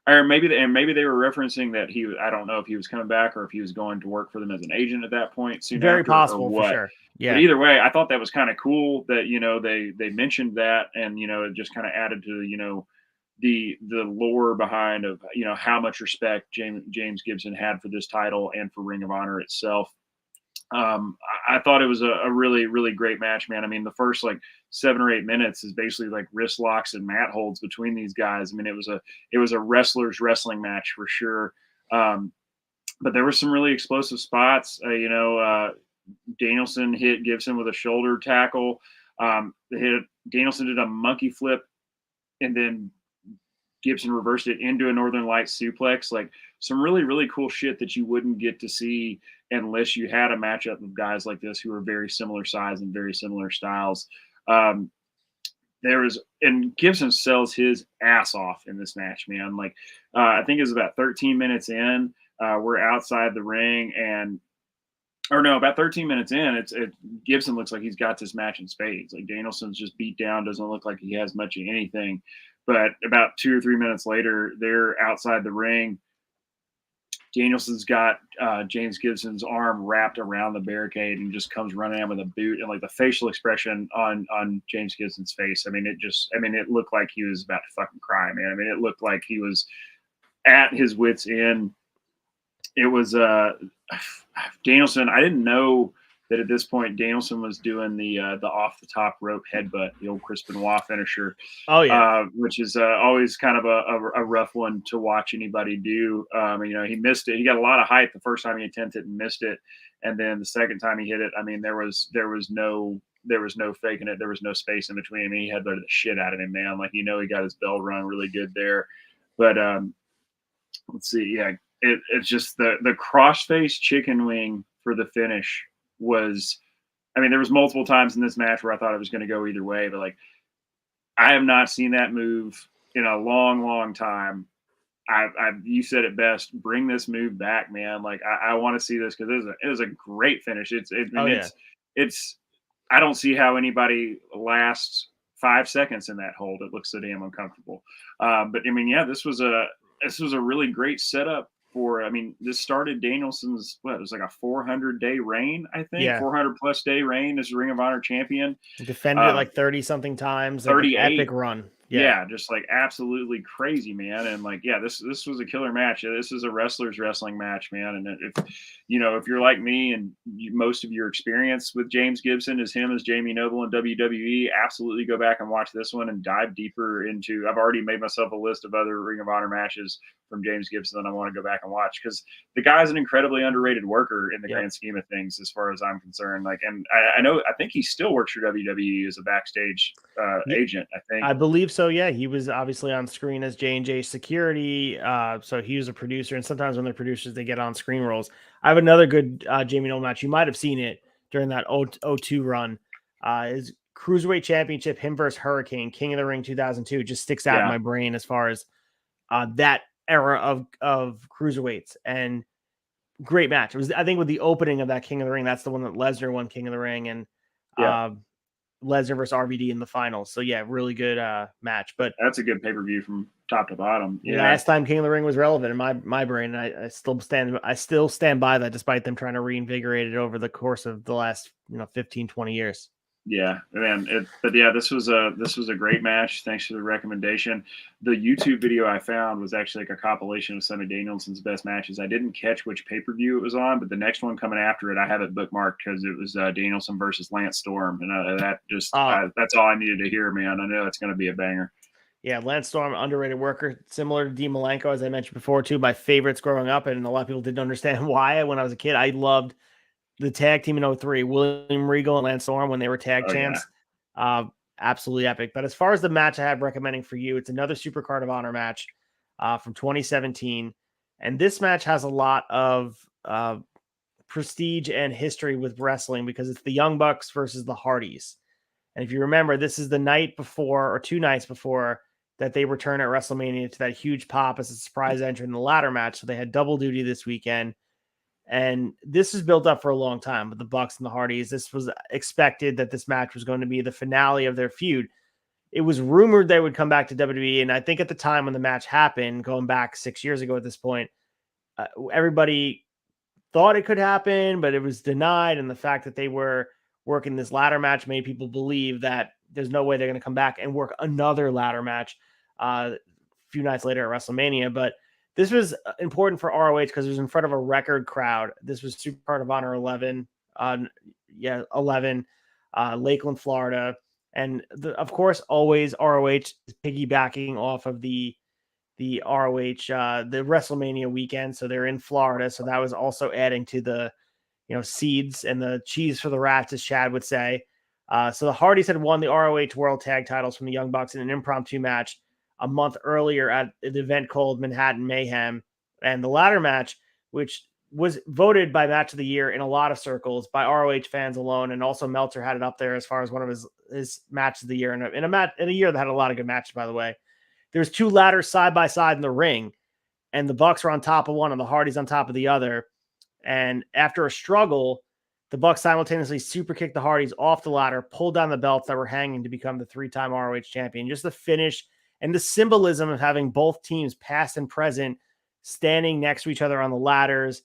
Or maybe they were referencing that I don't know if he was coming back or if he was going to work for them as an agent at that point soon Very after, possible, or what. for sure. Yeah. But either way, I thought that was kind of cool that, they mentioned that, and, it just kind of added to, the lore behind of, how much respect James Gibson had for this title and for Ring of Honor itself. I thought it was a really, really great match, man. I mean, the first like 7 or 8 minutes is basically like wrist locks and mat holds between these guys. I mean, it was a wrestler's wrestling match for sure. But there were some really explosive spots. Danielson hit Gibson with a shoulder tackle. Danielson did a monkey flip, and then Gibson reversed it into a Northern Lights suplex. Like some really, really cool shit that you wouldn't get to see unless you had a matchup of guys like this who are very similar size and very similar styles. And Gibson sells his ass off in this match, man. Like, I think it was about 13 minutes in. We're outside the ring, about 13 minutes in, Gibson looks like he's got this match in spades. Like Danielson's just beat down, doesn't look like he has much of anything. But about 2 or 3 minutes later, they're outside the ring. Danielson's got James Gibson's arm wrapped around the barricade and just comes running in with a boot, and like the facial expression on James Gibson's face. I mean, it looked like he was about to fucking cry, man. I mean, it looked like he was at his wit's end. It was Danielson. I didn't know that at this point Danielson was doing the off the top rope headbutt, the old Chris Benoit finisher. Oh yeah, which is always kind of a rough one to watch anybody do. He missed it. He got a lot of height the first time he attempted and missed it, and then the second time he hit it, I mean, there was no faking it. There was no space in between. I mean, he headbutted the shit out of him, man. Like, he got his bell rung really good there. But let's see, yeah. It's just the crossface chicken wing for the finish was, I mean, there was multiple times in this match where I thought it was going to go either way, but like, I have not seen that move in a long, long time. You said it best. Bring this move back, man. Like, I want to see this because it is a great finish. I don't see how anybody lasts 5 seconds in that hold. It looks so damn uncomfortable. But I mean, yeah, this was a really great setup. This started Danielson's, it was like a 400-day reign, I think. Yeah. 400-plus day reign as Ring of Honor champion. Defended it like 30-something times. Like 38. An epic run. Yeah, just like absolutely crazy, man. And like, yeah, this was a killer match. This is a wrestler's wrestling match, man. And if you're like me and most of your experience with James Gibson is him as Jamie Noble in WWE, absolutely go back and watch this one and dive deeper into. I've already made myself a list of other Ring of Honor matches from James Gibson that I want to go back and watch, because the guy's an incredibly underrated worker in the grand scheme of things, as far as I'm concerned. Like, and I think he still works for WWE as a backstage agent. I think. I believe so. Yeah, he was obviously on screen as J&J security. So he was a producer, and sometimes when they're producers, they get on screen roles. I have another good Jamie Noble match. You might have seen it during that 02 run. His Cruiserweight Championship, him versus Hurricane, King of the Ring 2002, just sticks out in my brain as far as that era of cruiserweights. And great match. It was, I think, with the opening of that King of the Ring, that's the one that Lesnar won King of the Ring, and Lesnar versus RVD in the finals. So yeah, really good match. But that's a good pay-per-view from top to bottom. Yeah. Last time King of the Ring was relevant in my brain, and I still stand by that, despite them trying to reinvigorate it over the course of the last 15, 20 years. Yeah, man. This was a great match. Thanks for the recommendation. The YouTube video I found was actually like a compilation of some of Danielson's best matches. I didn't catch which pay-per-view it was on, but the next one coming after it, I have it bookmarked because it was Danielson versus Lance Storm, and that's all I needed to hear, man. I know it's going to be a banger. Yeah, Lance Storm, underrated worker, similar to Dean Malenko, as I mentioned before, too. My favorites growing up, and a lot of people didn't understand why. When I was a kid, I loved the tag team in 03, William Regal and Lance Storm, when they were tag champs. Yeah. Absolutely epic. But as far as the match I have recommending for you, it's another SUPERCARD of Honor match from 2017. And this match has a lot of prestige and history with wrestling because it's the Young Bucks versus the Hardys. And if you remember, this is the night before or 2 nights before that they return at WrestleMania to that huge pop as a surprise entry in the ladder match. So they had double duty this weekend. And this is built up for a long time with the Bucks and the Hardys. This was expected that this match was going to be the finale of their feud. It was rumored they would come back to WWE. And I think at the time when the match happened, going back 6 years ago at this point, everybody thought it could happen, but it was denied. And the fact that they were working this ladder match made people believe that there's no way they're going to come back and work another ladder match a few nights later at WrestleMania. But this was important for ROH because it was in front of a record crowd. This was SuperCard of Honor 11, 11, Lakeland, Florida. And of course, always ROH is piggybacking off of the ROH, the WrestleMania weekend. So they're in Florida. So that was also adding to the, seeds and the cheese for the rats, as Chad would say. So the Hardys had won the ROH World Tag Titles from the Young Bucks in an impromptu match a month earlier at an event called Manhattan Mayhem. And the ladder match, which was voted by Match of the Year in a lot of circles by ROH fans alone, and also Meltzer had it up there as far as one of his match of the year in a year that had a lot of good matches, by the way. There's 2 ladders side by side in the ring, and the Bucks are on top of one and the Hardys on top of the other. And after a struggle, the Bucks simultaneously super kicked the Hardys off the ladder, pulled down the belts that were hanging to become the 3-time ROH champion. Just the finish and the symbolism of having both teams, past and present, standing next to each other on the ladders.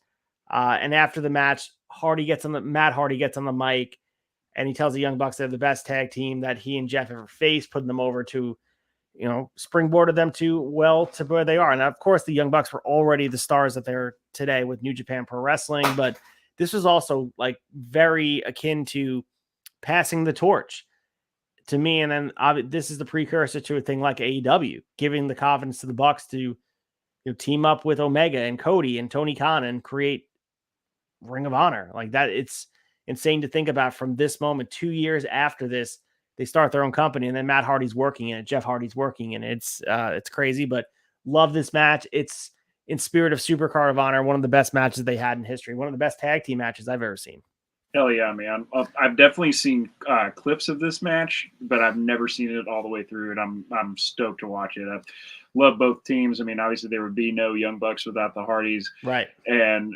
And after the match, Matt Hardy gets on the mic, and he tells the Young Bucks they're the best tag team that he and Jeff ever faced, putting them over to, springboarded them to where they are. And of course, the Young Bucks were already the stars that they're today with New Japan Pro Wrestling, but this was also like very akin to passing the torch to me. And then this is the precursor to a thing like AEW, giving the confidence to the Bucks to team up with Omega and Cody and Tony Khan and create Ring of Honor like that. It's insane to think about. From this moment, 2 years after this, they start their own company, and then Matt Hardy's working in it, Jeff Hardy's working in it. It's crazy, but love this match. It's in spirit of SuperCard of Honor, one of the best matches they had in history, one of the best tag team matches I've ever seen. Hell yeah, man. I've definitely seen clips of this match, but I've never seen it all the way through, and I'm stoked to watch it. I love both teams. I mean, obviously there would be no Young Bucks without the Hardys. Right. And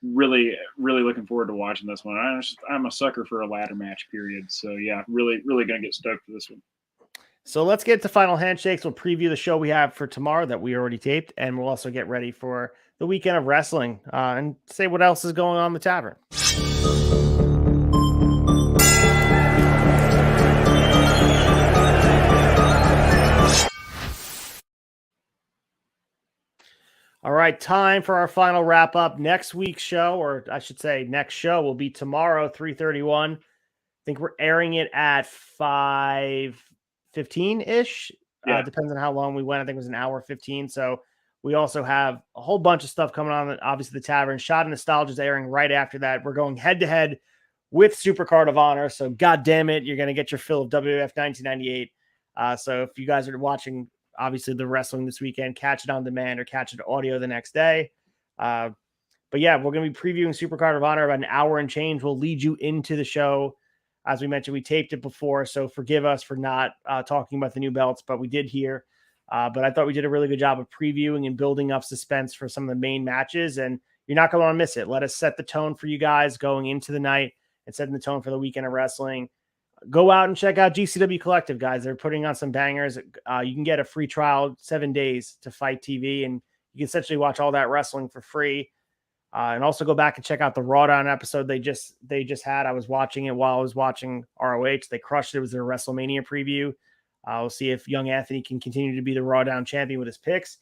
really, really looking forward to watching this one. I'm a sucker for a ladder match, period. So yeah, really, really going to get stoked for this one. So let's get to final handshakes. We'll preview the show we have for tomorrow that we already taped, and we'll also get ready for the weekend of wrestling and say what else is going on in the tavern. All right, time for our final wrap up. Next week's show, or I should say next show, will be tomorrow, 3:31. I think we're airing it at 5:15-ish. Yeah. Depends on how long we went. I think it was an hour 15. So we also have a whole bunch of stuff coming on. Obviously, the Tavern. Shot of Nostalgia is airing right after that. We're going head-to-head with SuperCard of Honor. So, God damn it, you're going to get your fill of WWF 1998. So if you guys are watching, obviously, the wrestling this weekend, catch it on demand or catch it audio the next day. But yeah, we're going to be previewing SuperCard of Honor about an hour and change. We'll lead you into the show. As we mentioned, we taped it before, so forgive us for not talking about the new belts, but we did here. But I thought we did a really good job of previewing and building up suspense for some of the main matches, and you're not going to want to miss it. Let us set the tone for you guys going into the night and setting the tone for the weekend of wrestling. Go out and check out GCW Collective, guys. They're putting on some bangers. You can get a free trial 7 days to Fight TV, and you can essentially watch all that wrestling for free. And also go back and check out the Raw Down episode they just had. I was watching it while I was watching ROH. They crushed it. It was their WrestleMania preview. We'll see if young Anthony can continue to be the Raw Down champion with his picks.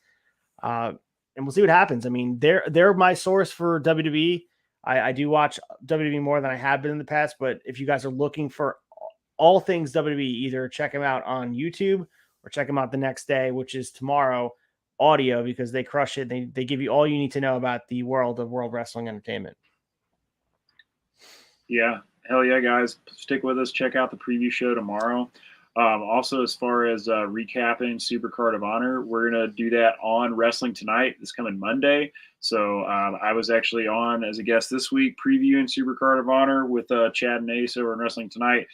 And we'll see what happens. I mean, they're my source for WWE. I do watch WWE more than I have been in the past, but if you guys are looking for all things WWE, either check them out on YouTube or check them out the next day, which is tomorrow, audio, because they crush it. They give you all you need to know about the world of World Wrestling Entertainment. Yeah, hell yeah, guys. Stick with us. Check out the preview show tomorrow. Also, as far as recapping SuperCard of Honor, we're going to do that on Wrestling Tonight this coming Monday. So I was actually on as a guest this week previewing SuperCard of Honor with Chad and Ace over on Wrestling Tonight.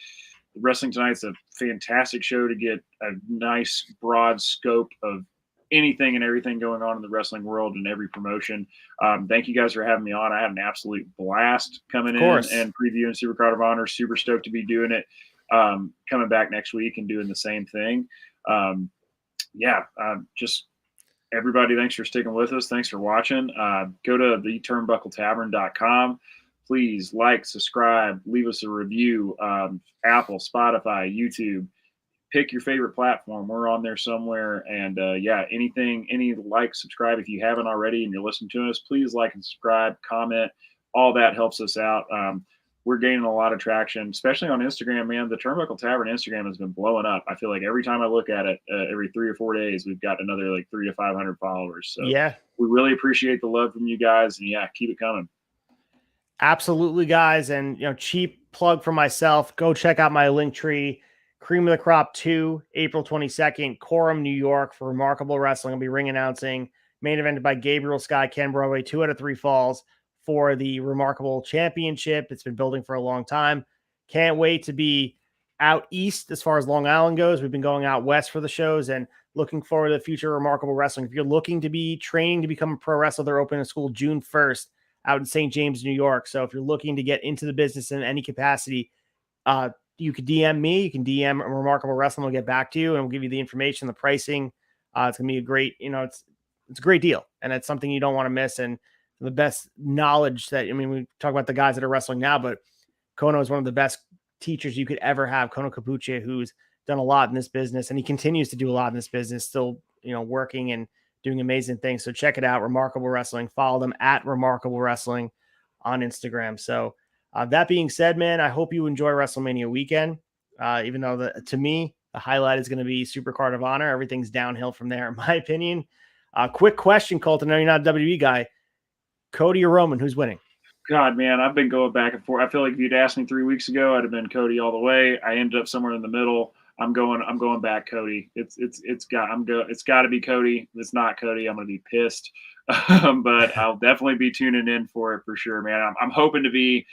Wrestling Tonight's a fantastic show to get a nice broad scope of anything and everything going on in the wrestling world and every promotion. Thank you guys for having me on. I had an absolute blast coming in and previewing SuperCard of Honor. Super stoked to be doing it. Coming back next week and doing the same thing. Just everybody, thanks for sticking with us. Thanks for watching. Go to theturnbuckletavern.com. Please like, subscribe, leave us a review. Apple, Spotify, YouTube. Pick your favorite platform. We're on there somewhere. And any like, subscribe if you haven't already and you're listening to us, please like and subscribe, comment. All that helps us out. We're gaining a lot of traction, especially on Instagram, man. The Turnbuckle Tavern Instagram has been blowing up. I feel like every time I look at it, every 3 or 4 days, we've got another like 300 to 500 followers. So yeah, we really appreciate the love from you guys, and keep it coming. Absolutely, guys. And cheap plug for myself. Go check out my link tree. Cream of the Crop 2, April 22nd, Coram, New York, for Remarkable Wrestling. I'll be ring announcing. Main evented by Gabriel Sky, Ken Broadway, 2 out of 3 falls for the Remarkable Championship. It's been building for a long time. Can't wait to be out east as far as Long Island goes. We've been going out west for the shows and looking forward to the future of Remarkable Wrestling. If you're looking to be training to become a pro wrestler, they're opening a school June 1st out in St. James, New York. So if you're looking to get into the business in any capacity, you can DM me. You can DM Remarkable Wrestling. We'll get back to you and we'll give you the information, the pricing. It's going to be a great, it's a great deal. And it's something you don't want to miss. And the best knowledge we talk about the guys that are wrestling now, but Kono is one of the best teachers you could ever have. Kono Kabuchi, who's done a lot in this business and he continues to do a lot in this business, still, working and doing amazing things. So check it out. Remarkable Wrestling. Follow them at Remarkable Wrestling on Instagram. So that being said, man, I hope you enjoy WrestleMania weekend. Even though to me, the highlight is going to be SuperCard of Honor. Everything's downhill from there, in my opinion. Quick question, Colton. I know you're not a WWE guy. Cody or Roman, who's winning? God, man, I've been going back and forth. I feel like if you'd asked me 3 weeks ago, I'd have been Cody all the way. I ended up somewhere in the middle. I'm going back Cody. It's got to be Cody. If it's not Cody, I'm going to be pissed. But I'll definitely be tuning in for it for sure, man. I'm hoping to be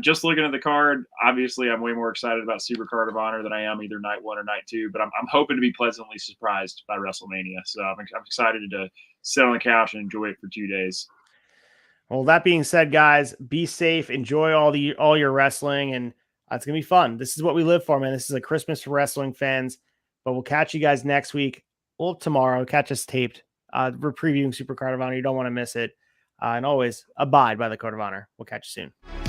just looking at the card. Obviously, I'm way more excited about SuperCard of Honor than I am either night 1 or night 2. But I'm hoping to be pleasantly surprised by WrestleMania. So I'm excited to sit on the couch and enjoy it for 2 days. Well, that being said, guys, be safe. Enjoy all your wrestling, and it's going to be fun. This is what we live for, man. This is a Christmas for wrestling fans, but we'll catch you guys next week. Well, tomorrow. Catch us taped. We're previewing SuperCard of Honor. You don't want to miss it. And always abide by the Code of Honor. We'll catch you soon.